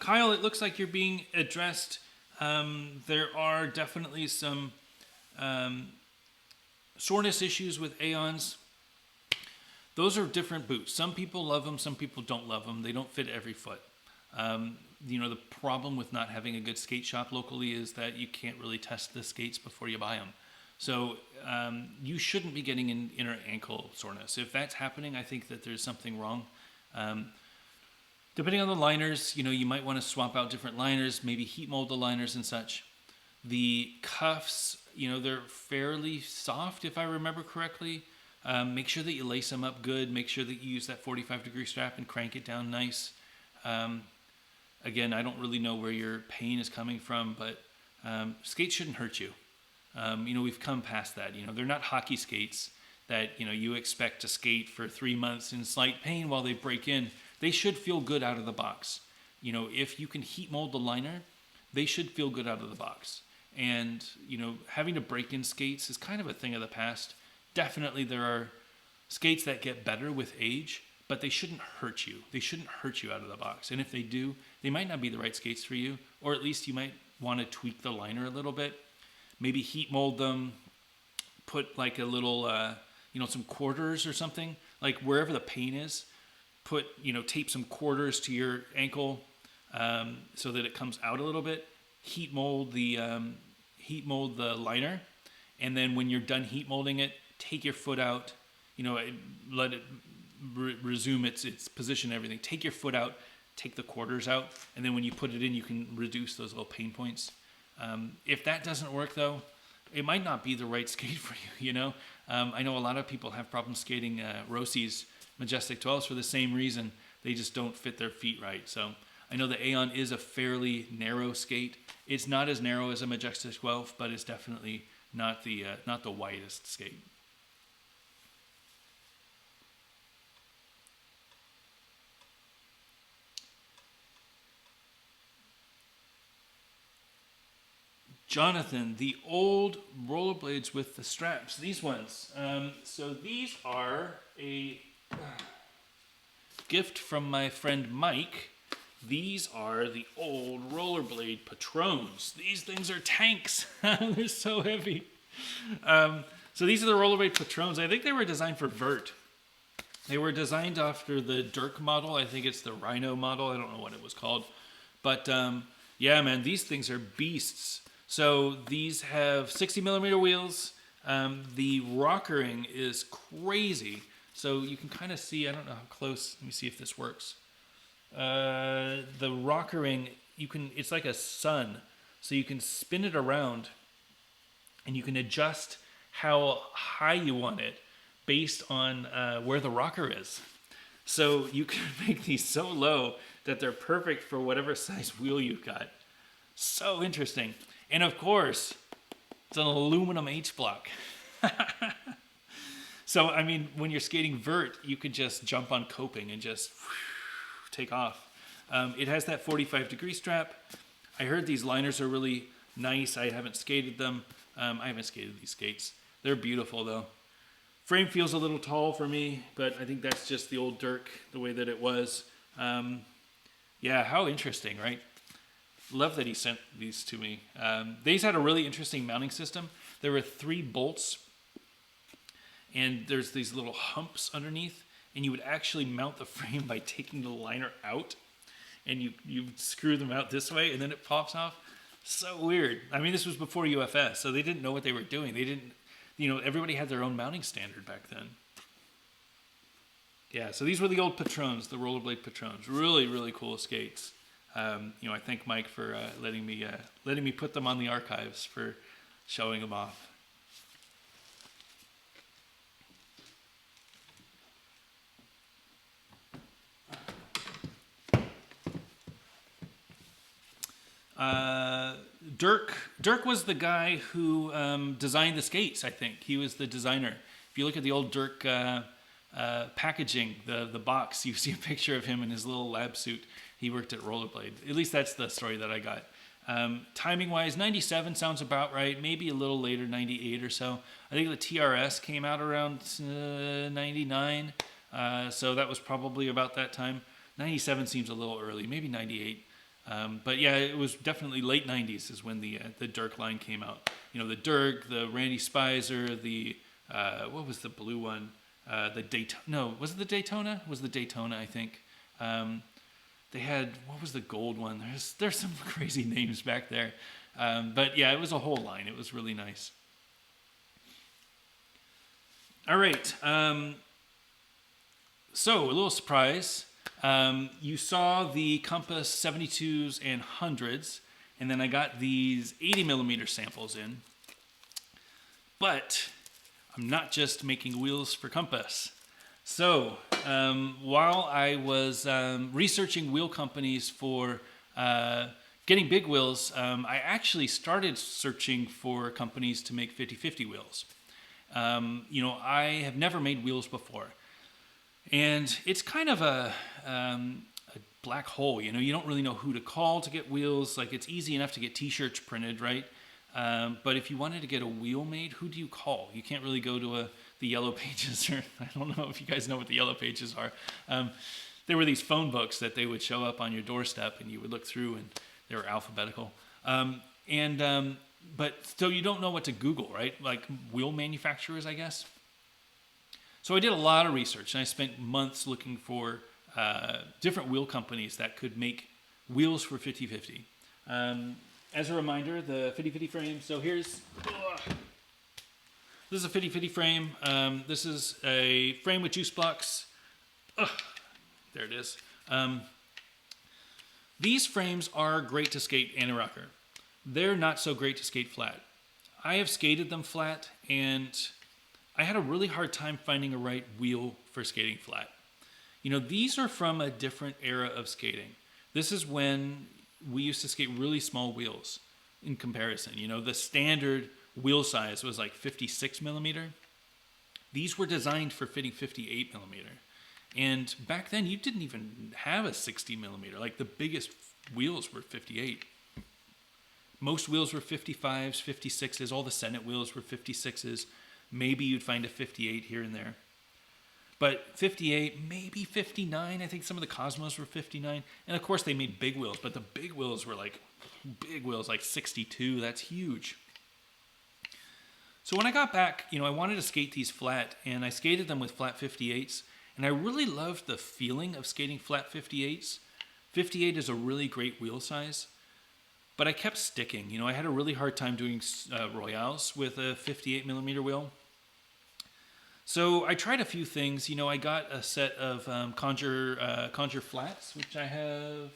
Kyle, it looks like you're being addressed. There are definitely some soreness issues with Aeons. Those are different boots. Some people love them, some people don't love them. They don't fit every foot. The problem with not having a good skate shop locally is that you can't really test the skates before you buy them. So you shouldn't be getting an inner ankle soreness. If that's happening, I think that there's something wrong. Depending on the liners, you might want to swap out different liners, maybe heat mold the liners and such. The cuffs, they're fairly soft if I remember correctly. Make sure that you lace them up good. Make sure that you use that 45-degree strap and crank it down nice. Again, I don't really know where your pain is coming from, but skates shouldn't hurt you. We've come past that. They're not hockey skates that, you expect to skate for 3 months in slight pain while they break in. They should feel good out of the box. If you can heat mold the liner, they should feel good out of the box. And, having to break in skates is kind of a thing of the past. Definitely there are skates that get better with age, but they shouldn't hurt you. They shouldn't hurt you out of the box. And if they do, they might not be the right skates for you, or at least you might want to tweak the liner a little bit. Maybe heat mold them, put like a little some quarters or something, like wherever the pain is, put, tape some quarters to your ankle so that it comes out a little bit. Heat mold the liner, and then when you're done heat molding it, take your foot out. Let it resume its position and everything. Take your foot out, take the quarters out, and then when you put it in, you can reduce those little pain points. If that doesn't work, though, it might not be the right skate for you. I know a lot of people have problems skating Rossi's Majestic 12s for the same reason. They just don't fit their feet right. So I know the Aeon is a fairly narrow skate. It's not as narrow as a Majestic 12, but it's definitely not the widest skate. Jonathan, the old rollerblades with the straps. These ones. So these are a gift from my friend Mike. These are the old rollerblade patrons. These things are tanks. They're so heavy. So these are the rollerblade patrons. I think they were designed for vert. They were designed after the Dirk model. I think it's the Rhino model. I don't know what it was called. But yeah, man, these things are beasts. So these have 60 millimeter wheels. The rockering is crazy. So you can kind of see, I don't know how close, let me see if this works. The rockering, it's like a sun. So you can spin it around and you can adjust how high you want it based on where the rocker is. So you can make these so low that they're perfect for whatever size wheel you've got. So interesting. And of course, it's an aluminum H-block. So, I mean, when you're skating vert, you could just jump on coping and just take off. It has that 45-degree strap. I heard these liners are really nice. I haven't skated them. I haven't skated these skates. They're beautiful, though. Frame feels a little tall for me, but I think that's just the old Dirk, the way that it was. Yeah, how interesting, right? Love that he sent these to me. These had a really interesting mounting system. There were 3 bolts, and there's these little humps underneath, and you would actually mount the frame by taking the liner out, and you screw them out this way, and then it pops off. So weird. I mean, this was before UFS, so they didn't know what they were doing. They didn't, everybody had their own mounting standard back then. Yeah, so these were the old patrons, the rollerblade patrons. Really, really cool skates. I thank Mike for letting me put them on the archives, for showing them off. Dirk was the guy who designed the skates, I think. He was the designer. If you look at the old Dirk packaging, the box, you see a picture of him in his little lab suit. He worked at Rollerblade. At least that's the story that I got. Timing-wise, 97 sounds about right. Maybe a little later, 98 or so. I think the TRS came out around 99. So that was probably about that time. 97 seems a little early, maybe 98. But yeah, it was definitely late 90s is when the Dirk line came out. The Dirk, the Randy Spicer, the, what was the blue one? The Daytona. No, was it the Daytona? It was the Daytona, I think. They had, what was the gold one? There's some crazy names back there. But yeah, it was a whole line. It was really nice. All right. So a little surprise. You saw the Compass 72s and 100s, and then I got these 80 millimeter samples in. But I'm not just making wheels for Compass. So while I was researching wheel companies for getting big wheels, I actually started searching for companies to make 50/50 wheels. I have never made wheels before. And it's kind of a black hole, you don't really know who to call to get wheels. Like, it's easy enough to get t-shirts printed, right? But if you wanted to get a wheel made, who do you call? You can't really go to the Yellow Pages, or I don't know if you guys know what the Yellow Pages are. There were these phone books that they would show up on your doorstep, and you would look through, and they were alphabetical. But so you don't know what to Google, right? Like wheel manufacturers, I guess. So I did a lot of research, and I spent months looking for different wheel companies that could make wheels for 50/50. As a reminder, the 50/50 frame. So this is a 50/50 frame. This is a frame with juice blocks. There it is. These frames are great to skate anti-rocker. They're not so great to skate flat. I have skated them flat, and I had a really hard time finding a right wheel for skating flat. You know, these are from a different era of skating. This is when we used to skate really small wheels in comparison. You know, the standard wheel size was like 56 millimeter. These were designed for fitting 58 millimeter. And back then you didn't even have a 60 millimeter. Like the biggest wheels were 58. Most wheels were 55s, 56s. All the Senate wheels were 56s. Maybe you'd find a 58 here and there. But 58, maybe 59. I think some of the Cosmos were 59. And of course they made big wheels, but the big wheels were like 62. That's huge. So when I got back, you know, I wanted to skate these flat, and I skated them with flat 58s. And I really loved the feeling of skating flat 58s. 58 is a really great wheel size. But I kept sticking. You know, I had a really hard time doing Royales with a 58 millimeter wheel. So I tried a few things. You know, I got a set of Conjure flats, which I have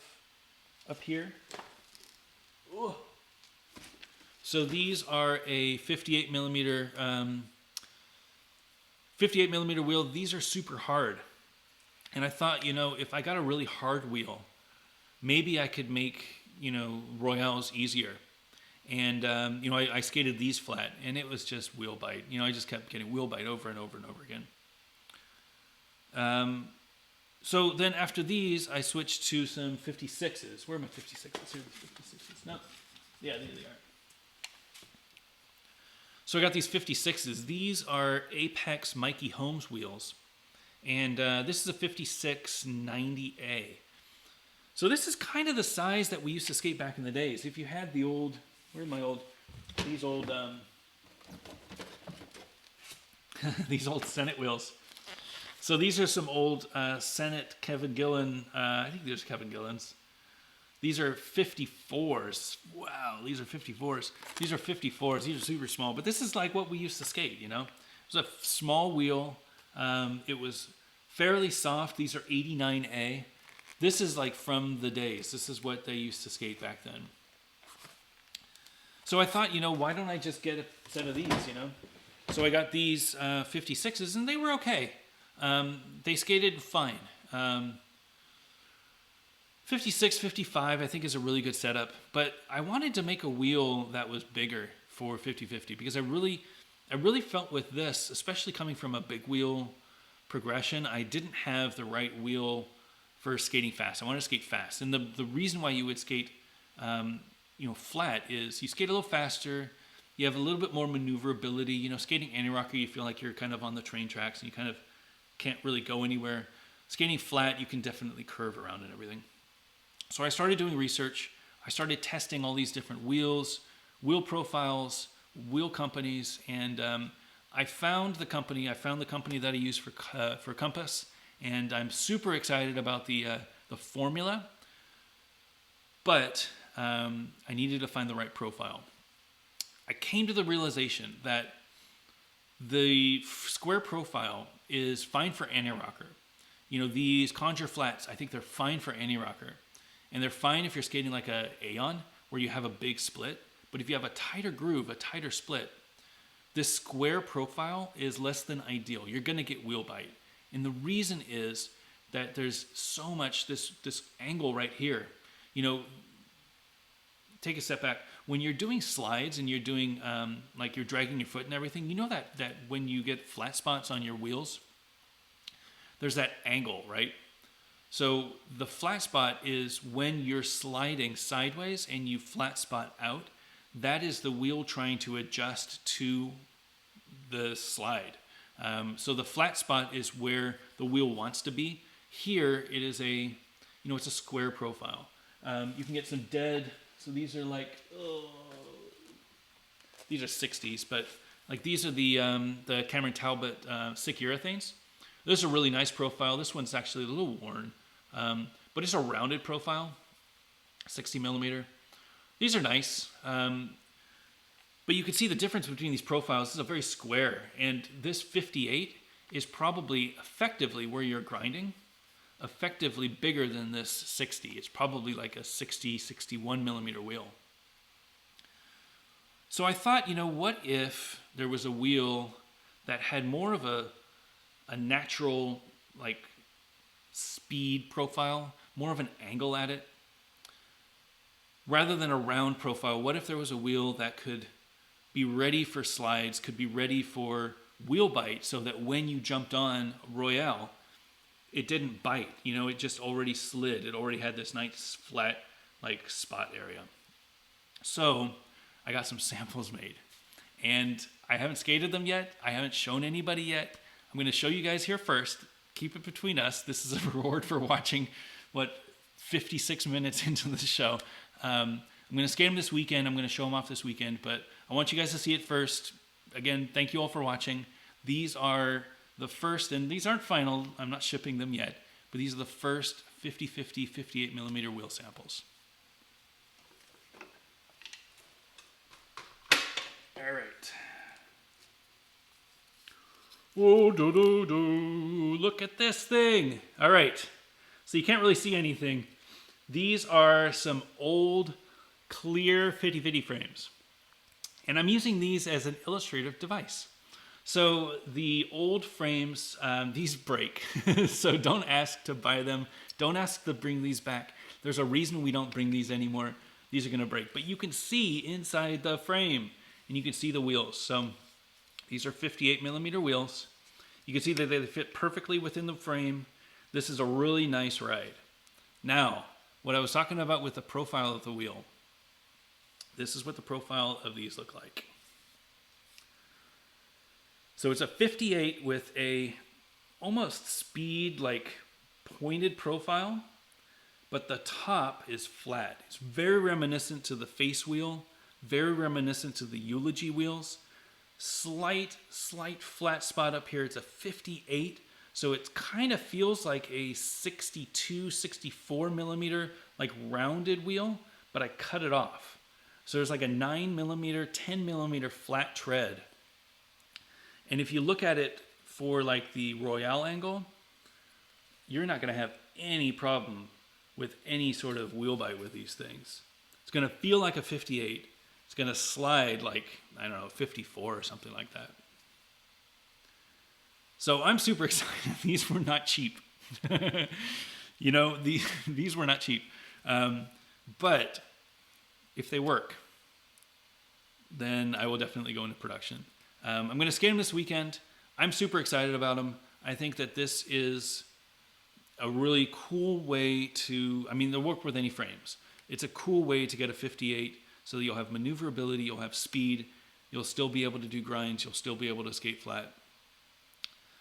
up here. Ooh. So these are a 58 millimeter wheel. These are super hard. And I thought, you know, if I got a really hard wheel, maybe I could make, you know, Royales easier. And, you know, I skated these flat, and it was just wheel bite. You know, I just kept getting wheel bite over and over and over again. So then after these, I switched to some 56s. Where are my 56s? Here are the 56s. No. Yeah, there they are. So I got these 56s. These are Apex Mikey Holmes wheels. And this is a 5690A. So this is kind of the size that we used to skate back in the days. If you had the old, these old Senate wheels. So these are some old Senate Kevin Gillen, I think these are Kevin Gillen's. These are 54s. Wow, these are 54s. These are 54s. These are super small. But this is like what we used to skate, you know? It was a small wheel. It was fairly soft. These are 89A. This is like from the days. This is what they used to skate back then. So I thought, you know, why don't I just get a set of these, you know? So I got these 56s, and they were okay. They skated fine. 56, 55, I think is a really good setup. But I wanted to make a wheel that was bigger for 50/50 because I really felt with this, especially coming from a big wheel progression, I didn't have the right wheel for skating fast. I wanted to skate fast. And the reason why you would skate you know, flat is you skate a little faster, you have a little bit more maneuverability. You know, skating anti-rocker, you feel like you're kind of on the train tracks and you kind of can't really go anywhere. Skating flat, you can definitely curve around and everything. So I started doing research. I started testing all these different wheels, wheel profiles, wheel companies, and I found the company that I use for Compass, and I'm super excited about the formula, but I needed to find the right profile. I came to the realization that the square profile is fine for anti-rocker. You know, these Conjure flats, I think they're fine for anti-rocker. And they're fine if you're skating like a Aeon, where you have a big split. But if you have a tighter groove, a tighter split, this square profile is less than ideal. You're going to get wheel bite. And the reason is that there's so much, this angle right here. You know, take a step back. When you're doing slides and you're doing, like you're dragging your foot and everything, you know that when you get flat spots on your wheels, there's that angle, right? So the flat spot is when you're sliding sideways and you flat spot out. That is the wheel trying to adjust to the slide. So the flat spot is where the wheel wants to be. Here it is it's a square profile. You can get some dead. So these are like, these are 60s, but Like these are the Cameron Talbot Sick Urethanes. This is a really nice profile. This one's actually a little worn, but it's a rounded profile, 60 millimeter. These are nice, but you can see the difference between these profiles. This is a very square, and this 58 is probably effectively where you're grinding, effectively bigger than this 60. It's probably like a 60, 61 millimeter wheel. So I thought, what if there was a wheel that had more of a natural, like, speed profile, more of an angle at it, rather than a round profile? What if there was a wheel that could be ready for slides, could be ready for wheel bite, so that when you jumped on Royale, it didn't bite, it just already slid. It already had this nice flat, like, spot area. So I got some samples made, and I haven't skated them yet. I haven't shown anybody yet. I'm going to show you guys here first. Keep it between us. This is a reward for watching, 56 minutes into the show. I'm going to skate them this weekend. I'm going to show them off this weekend, but I want you guys to see it first. Again, thank you all for watching. These are the first, and these aren't final. I'm not shipping them yet, but these are the first 50-50, 58 millimeter wheel samples. All right. Whoa, look at this thing. All right. So you can't really see anything. These are some old, clear 50-50 frames. And I'm using these as an illustrative device. So the old frames, these break. So don't ask to buy them. Don't ask to bring these back. There's a reason we don't bring these anymore. These are going to break. But you can see inside the frame, and you can see the wheels. So these are 58 millimeter wheels. You can see that they fit perfectly within the frame. This is a really nice ride. Now, what I was talking about with the profile of the wheel, this is what the profile of these look like. So it's a 58 with a almost speed, like, pointed profile, but the top is flat. It's very reminiscent to the face wheel, very reminiscent to the Eulogy wheels. Slight flat spot up here. It's a 58, so it kind of feels like a 62, 64 millimeter, like, rounded wheel, but I cut it off. So there's like a 9 millimeter, 10 millimeter flat tread. And if you look at it for, like, the Royale angle, you're not going to have any problem with any sort of wheel bite with these things. It's going to feel like a 58. It's going to slide like, 54 or something like that. So I'm super excited. These were not cheap. These were not cheap. But if they work, then I will definitely go into production. I'm going to skate them this weekend. I'm super excited about them. I think that this is a really cool way to, they'll work with any frames. It's a cool way to get a 58 so that you'll have maneuverability, you'll have speed, you'll still be able to do grinds, you'll still be able to skate flat.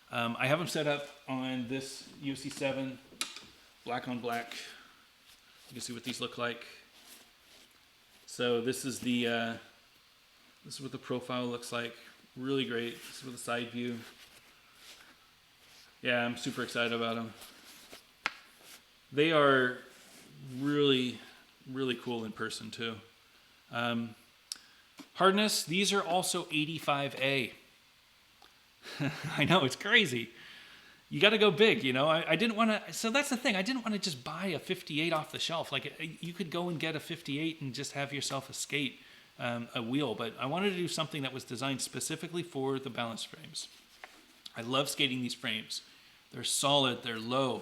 I have them set up on this UFC 7, black on black. You can see what these look like. So this is what the profile looks like. Really great. This is with the side view. Yeah, I'm super excited about them. They are really, really cool in person too. Hardness, these are also 85A. I know, it's crazy. You got to go big, I didn't want to, so that's the thing. I didn't want to just buy a 58 off the shelf. Like, you could go and get a 58 and just have yourself a skate, a wheel, but I wanted to do something that was designed specifically for the balance frames. I love skating these frames. They're solid, they're low,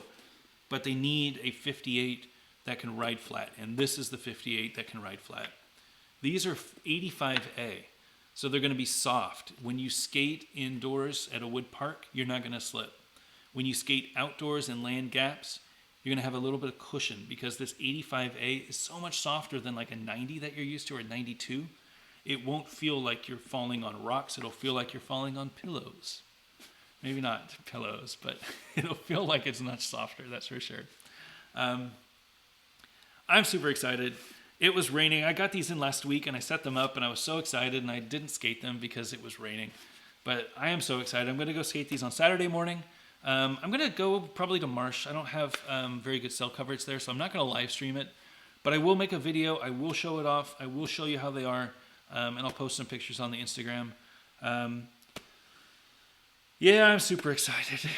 but they need a 58 that can ride flat, and this is the 58 that can ride flat. These are 85A, so they're going to be soft. When you skate indoors at a wood park, you're not going to slip. When you skate outdoors and land gaps, you're going to have a little bit of cushion because this 85A is so much softer than like a 90 that you're used to or a 92. It won't feel like you're falling on rocks. It'll feel like you're falling on pillows. Maybe not pillows, but it'll feel like it's much softer, that's for sure. I'm super excited. It was raining. I got these in last week and I set them up and I was so excited and I didn't skate them because it was raining. But I am so excited. I'm going to go skate these on Saturday morning. I'm going to go probably to Marsh. I don't have very good cell coverage there, so I'm not going to live stream it. But I will make a video. I will show it off. I will show you how they are. And I'll post some pictures on the Instagram. Yeah, I'm super excited.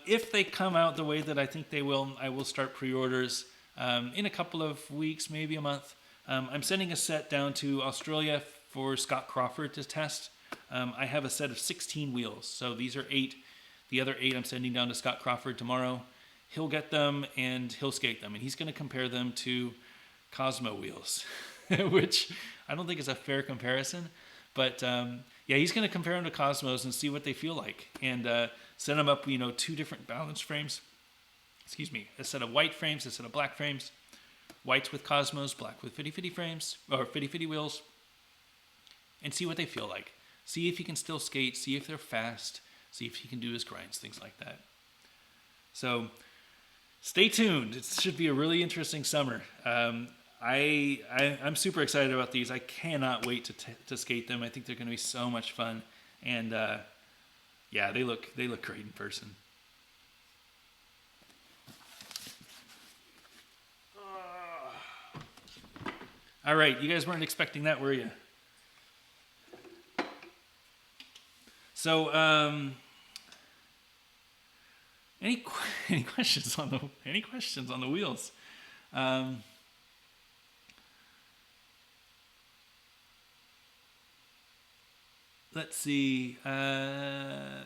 If they come out the way that I think they will, I will start pre-orders in a couple of weeks, maybe a month. I'm sending a set down to Australia for Scott Crawford to test. I have a set of 16 wheels, so these are 8. The other 8 I'm sending down to Scott Crawford tomorrow. He'll get them and he'll skate them, and he's going to compare them to Cosmo wheels, which I don't think is a fair comparison. But yeah, he's going to compare them to Cosmos and see what they feel like, and set them up, 2 different balance frames. Excuse me, a set of white frames, a set of black frames. Whites with Cosmos, black with Fitty Fitty frames, or Fitty Fitty wheels, and see what they feel like. See if he can still skate, see if they're fast, see if he can do his grinds, things like that. So stay tuned. It should be a really interesting summer. I'm super excited about these. I cannot wait to skate them. I think they're going to be so much fun. And yeah, they look great in person. All right, you guys weren't expecting that, were you? So, any questions on the wheels? Let's see.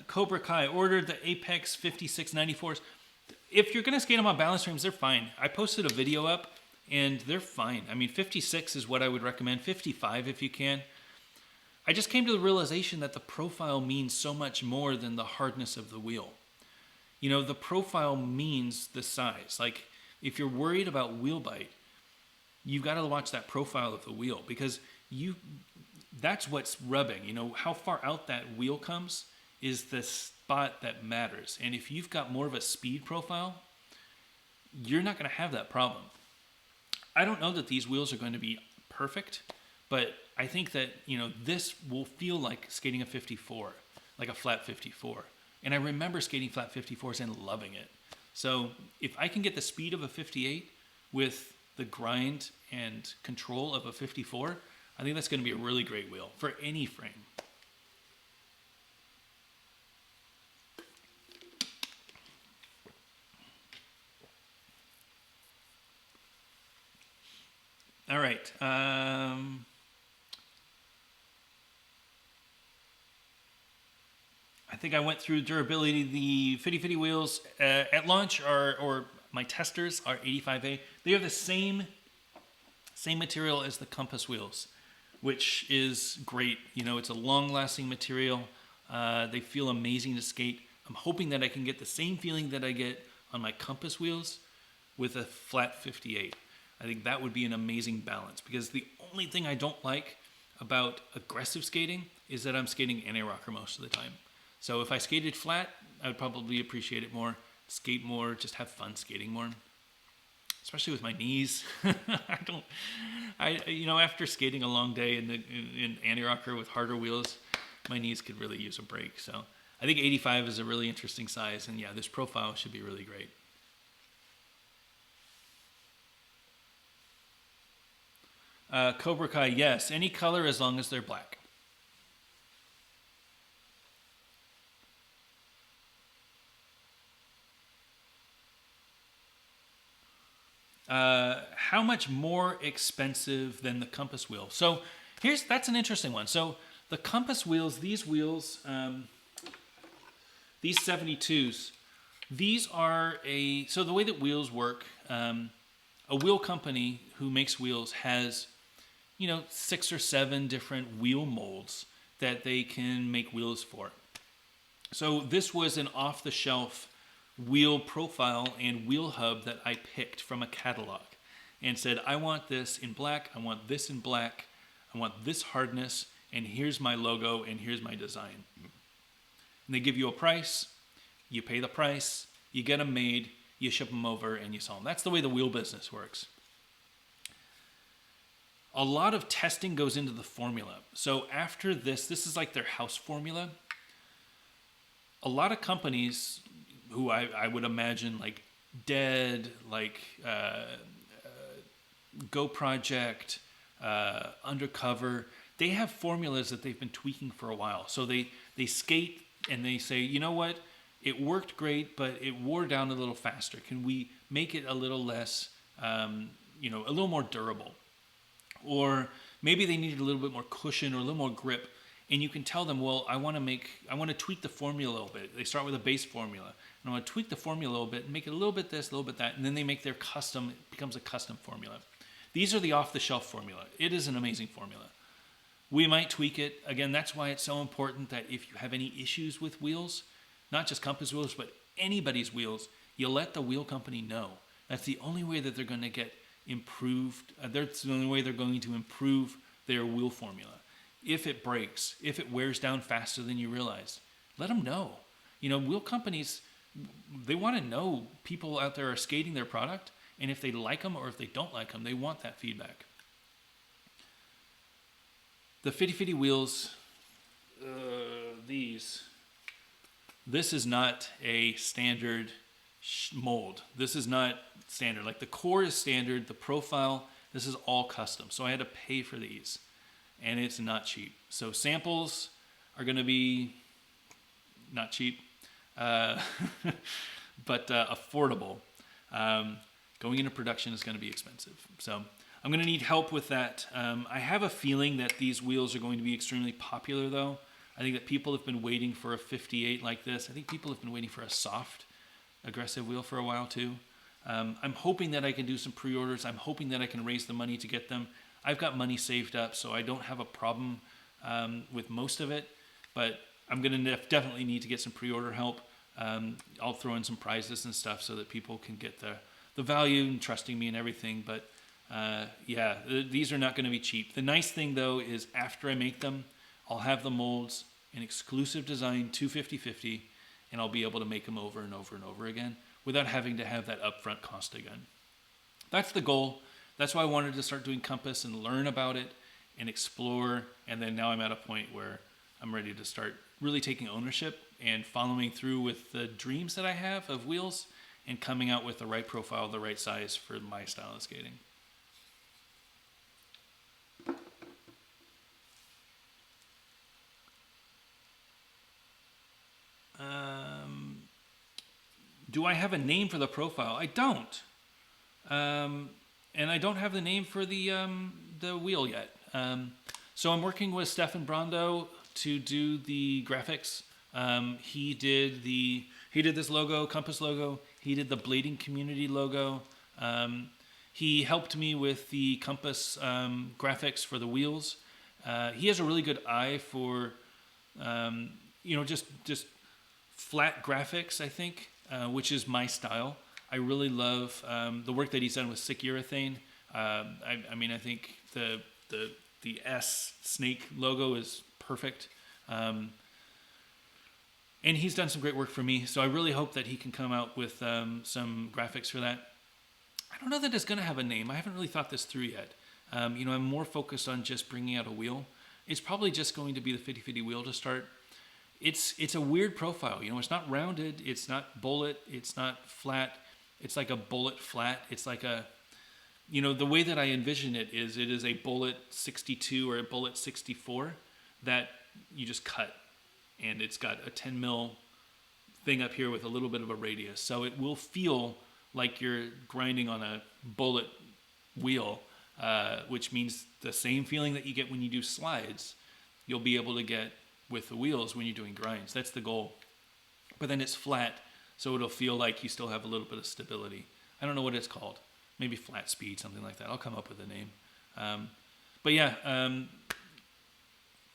Cobra Kai ordered the Apex 5694s. If you're gonna skate them on balance frames, they're fine. I posted a video up, and they're fine. I mean, 56 is what I would recommend. 55 if you can. I just came to the realization that the profile means so much more than the hardness of the wheel. The profile means the size. Like, if you're worried about wheel bite, you've got to watch that profile of the wheel, because that's what's rubbing. How far out that wheel comes is the spot that matters. And if you've got more of a speed profile, you're not going to have that problem. I don't know that these wheels are going to be perfect, but I think that, this will feel like skating a 54, like a flat 54. And I remember skating flat 54s and loving it. So if I can get the speed of a 58 with the grind and control of a 54, I think that's going to be a really great wheel for any frame. All right. I think I went through durability. The Fitty Fitty wheels at launch or my testers are 85A. They have the same material as the Compass wheels, which is great. It's a long-lasting material. They feel amazing to skate. I'm hoping that I can get the same feeling that I get on my Compass wheels with a flat 58. I think that would be an amazing balance, because the only thing I don't like about aggressive skating is that I'm skating anti-rocker most of the time. So if I skated flat, I would probably appreciate it more, skate more, just have fun skating more. Especially with my knees. After skating a long day in anti-rocker with harder wheels, my knees could really use a break. So I think 85 is a really interesting size, and yeah, this profile should be really great. Cobra Kai, yes, any color as long as they're black. How much more expensive than the Compass wheel? So that's an interesting one. So the Compass wheels, these 72s, these are so the way that wheels work, a wheel company who makes wheels has 6 or 7 different wheel molds that they can make wheels for. So this was an off-the-shelf wheel profile and wheel hub that I picked from a catalog and said, I want this in black, I want this in black, I want this hardness, and here's my logo and here's my design. And they give you a price, you pay the price, you get them made, you ship them over, and you sell them. That's the way the wheel business works. a lot of testing goes into the formula. So after this is like their house formula. A lot of companies who I would imagine like Dead, like Go Project, Undercover, they have formulas that they've been tweaking for a while. So they skate and they say, you know what, it worked great, but it wore down a little faster. Can we make it a little less, a little more durable? Or maybe they needed a little bit more cushion or a little more grip. And you can tell them, well, I want to tweak the formula a little bit. They start with a base formula. And I want to tweak the formula a little bit and make it a little bit this, a little bit that. And then they make their custom, it becomes a custom formula. These are the off-the-shelf formula. It is an amazing formula. We might tweak it. Again, that's why it's so important that if you have any issues with wheels, not just Compass wheels, but anybody's wheels, you let the wheel company know. That's the only way that they're going to get improved. That's the only way they're going to improve their wheel formula. If it breaks, if it wears down faster than you realize, let them know. Wheel companies, they want to know people out there are skating their product, and if they like them or if they don't like them, they want that feedback. The Fitty Fitty wheels, this is not a standard mold. This is not standard. Like the core is standard, the profile, this is all custom. So I had to pay for these, and it's not cheap. So samples are going to be not cheap, but affordable. Going into production is going to be expensive. So I'm going to need help with that. I have a feeling that these wheels are going to be extremely popular, though. I think that people have been waiting for a 58 like this. I think people have been waiting for a soft, aggressive wheel for a while, too. I'm hoping that I can do some pre-orders. I'm hoping that I can raise the money to get them. I've got money saved up, so I don't have a problem with most of it. But I'm going to definitely need to get some pre-order help. I'll throw in some prizes and stuff so that people can get the value and trusting me and everything. But these are not going to be cheap. The nice thing, though, is after I make them, I'll have the molds, an exclusive design 250/50, and I'll be able to make them over and over and over again without having to have that upfront cost again. That's the goal. That's why I wanted to start doing Compass and learn about it and explore. And then now I'm at a point where I'm ready to start really taking ownership and following through with the dreams that I have of wheels and coming out with the right profile, the right size for my style of skating. Do I have a name for the profile? I don't. And I don't have the name for the wheel yet. So I'm working with Stefan Brando to do the graphics. He did this logo, Compass logo. He did the blading community logo. He helped me with the Compass graphics for the wheels. He has a really good eye for just flat graphics, I think, which is my style. I really love the work that he's done with Sick Urethane. I think the S snake logo is perfect. And he's done some great work for me, so I really hope that he can come out with some graphics for that. I don't know that it's going to have a name. I haven't really thought this through yet. I'm more focused on just bringing out a wheel. It's probably just going to be the 50/50 wheel to start. It's a weird profile. It's not rounded. It's not bullet. It's not flat. It's like a bullet flat. It's like the way that I envision it is a bullet 62 or a bullet 64 that you just cut. And it's got a 10 mil thing up here with a little bit of a radius. So it will feel like you're grinding on a bullet wheel, which means the same feeling that you get when you do slides, you'll be able to get with the wheels when you're doing grinds. That's the goal. But then it's flat, so it'll feel like you still have a little bit of stability. I don't know what it's called. Maybe flat speed, something like that. I'll come up with a name.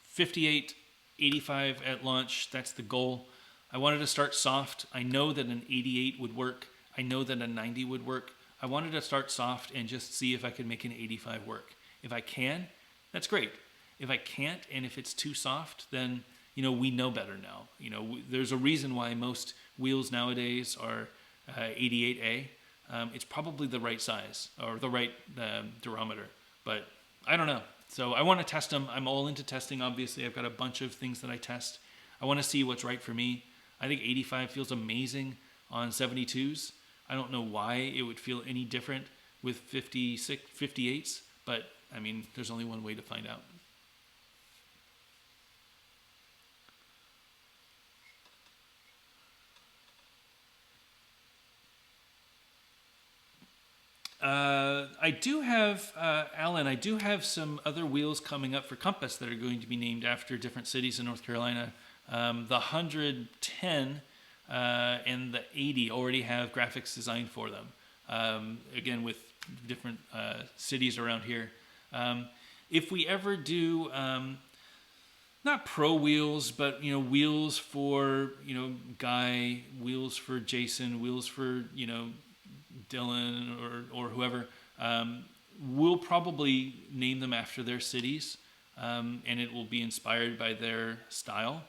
58, 85 at launch, that's the goal. I wanted to start soft. I know that an 88 would work. I know that a 90 would work. I wanted to start soft and just see if I could make an 85 work. If I can, that's great. If I can't, and if it's too soft, then we know better now. There's a reason why most wheels nowadays are 88A. It's probably the right size or the right durometer, but I don't know. So I want to test them. I'm all into testing, obviously. I've got a bunch of things that I test. I want to see what's right for me. I think 85 feels amazing on 72s. I don't know why it would feel any different with 58s, but I mean, there's only one way to find out. I do have, Alan, I do have some other wheels coming up for Compass that are going to be named after different cities in North Carolina. The 110 and the 80 already have graphics designed for them. Again, with different cities around here. If we ever do, not pro wheels, but, wheels for, Guy, wheels for Jason, wheels for, Dylan or whoever, we'll probably name them after their cities, and it will be inspired by their style.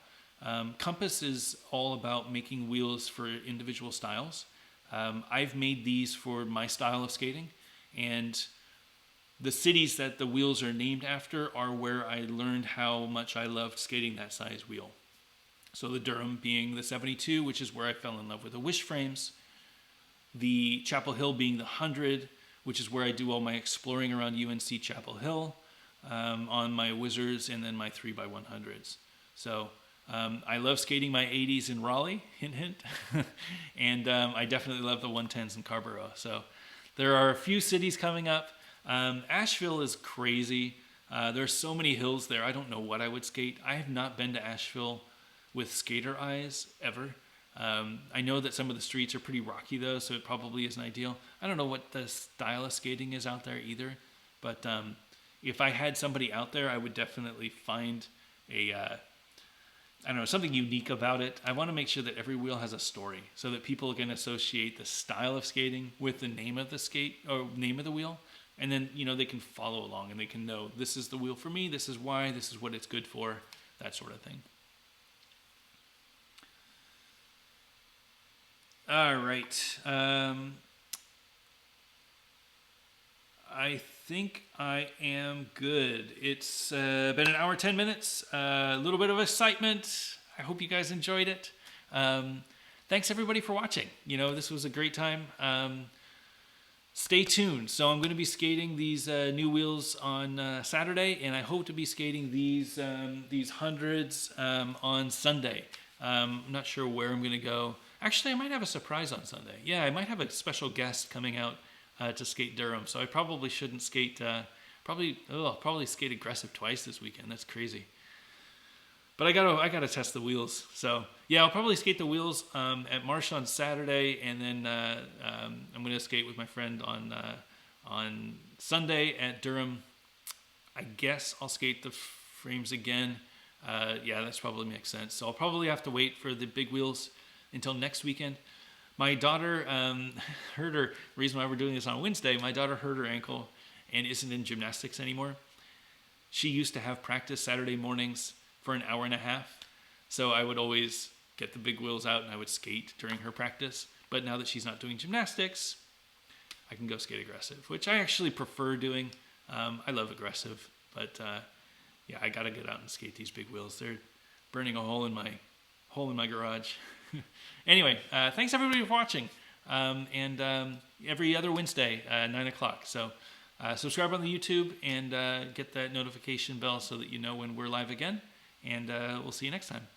Compass is all about making wheels for individual styles. I've made these for my style of skating, and the cities that the wheels are named after are where I learned how much I loved skating that size wheel. So the Durham being the 72, which is where I fell in love with the Wish frames. The Chapel Hill being the 100, which is where I do all my exploring around UNC Chapel Hill on my Wizards and then my 3x100s. So I love skating my 80s in Raleigh, hint, hint. And I definitely love the 110s in Carrboro. So there are a few cities coming up. Asheville is crazy. There's so many hills there. I don't know what I would skate. I have not been to Asheville with skater eyes ever. I know that some of the streets are pretty rocky though, so it probably isn't ideal. I don't know what the style of skating is out there either, but if I had somebody out there, I would definitely find something unique about it. I want to make sure that every wheel has a story so that people can associate the style of skating with the name of the skate or name of the wheel. And then, they can follow along and they can know this is the wheel for me, this is why, this is what it's good for, that sort of thing. All right. I think I am good. It's been an hour, 10 minutes. A little bit of excitement. I hope you guys enjoyed it. Thanks everybody for watching. This was a great time. Stay tuned. So I'm going to be skating these new wheels on Saturday, and I hope to be skating these hundreds on Sunday. I'm not sure where I'm going to go. Actually, I might have a surprise on Sunday. Yeah, I might have a special guest coming out to skate Durham. So I probably shouldn't skate. I'll probably skate aggressive twice this weekend. That's crazy. But I gotta test the wheels. So yeah, I'll probably skate the wheels at Marsh on Saturday, and then I'm gonna skate with my friend on Sunday at Durham. I guess I'll skate the frames again. Yeah, that's probably makes sense. So I'll probably have to wait for the big wheels until next weekend. My daughter hurt her. Reason why we're doing this on Wednesday, my daughter hurt her ankle and isn't in gymnastics anymore. She used to have practice Saturday mornings for an hour and a half. So I would always get the big wheels out and I would skate during her practice. But now that she's not doing gymnastics, I can go skate aggressive, which I actually prefer doing. I love aggressive, but yeah, I gotta get out and skate these big wheels. They're burning a hole in my garage. Anyway, thanks everybody for watching. And every other Wednesday, 9 o'clock. So subscribe on the YouTube and get that notification bell so that you know when we're live again. And we'll see you next time.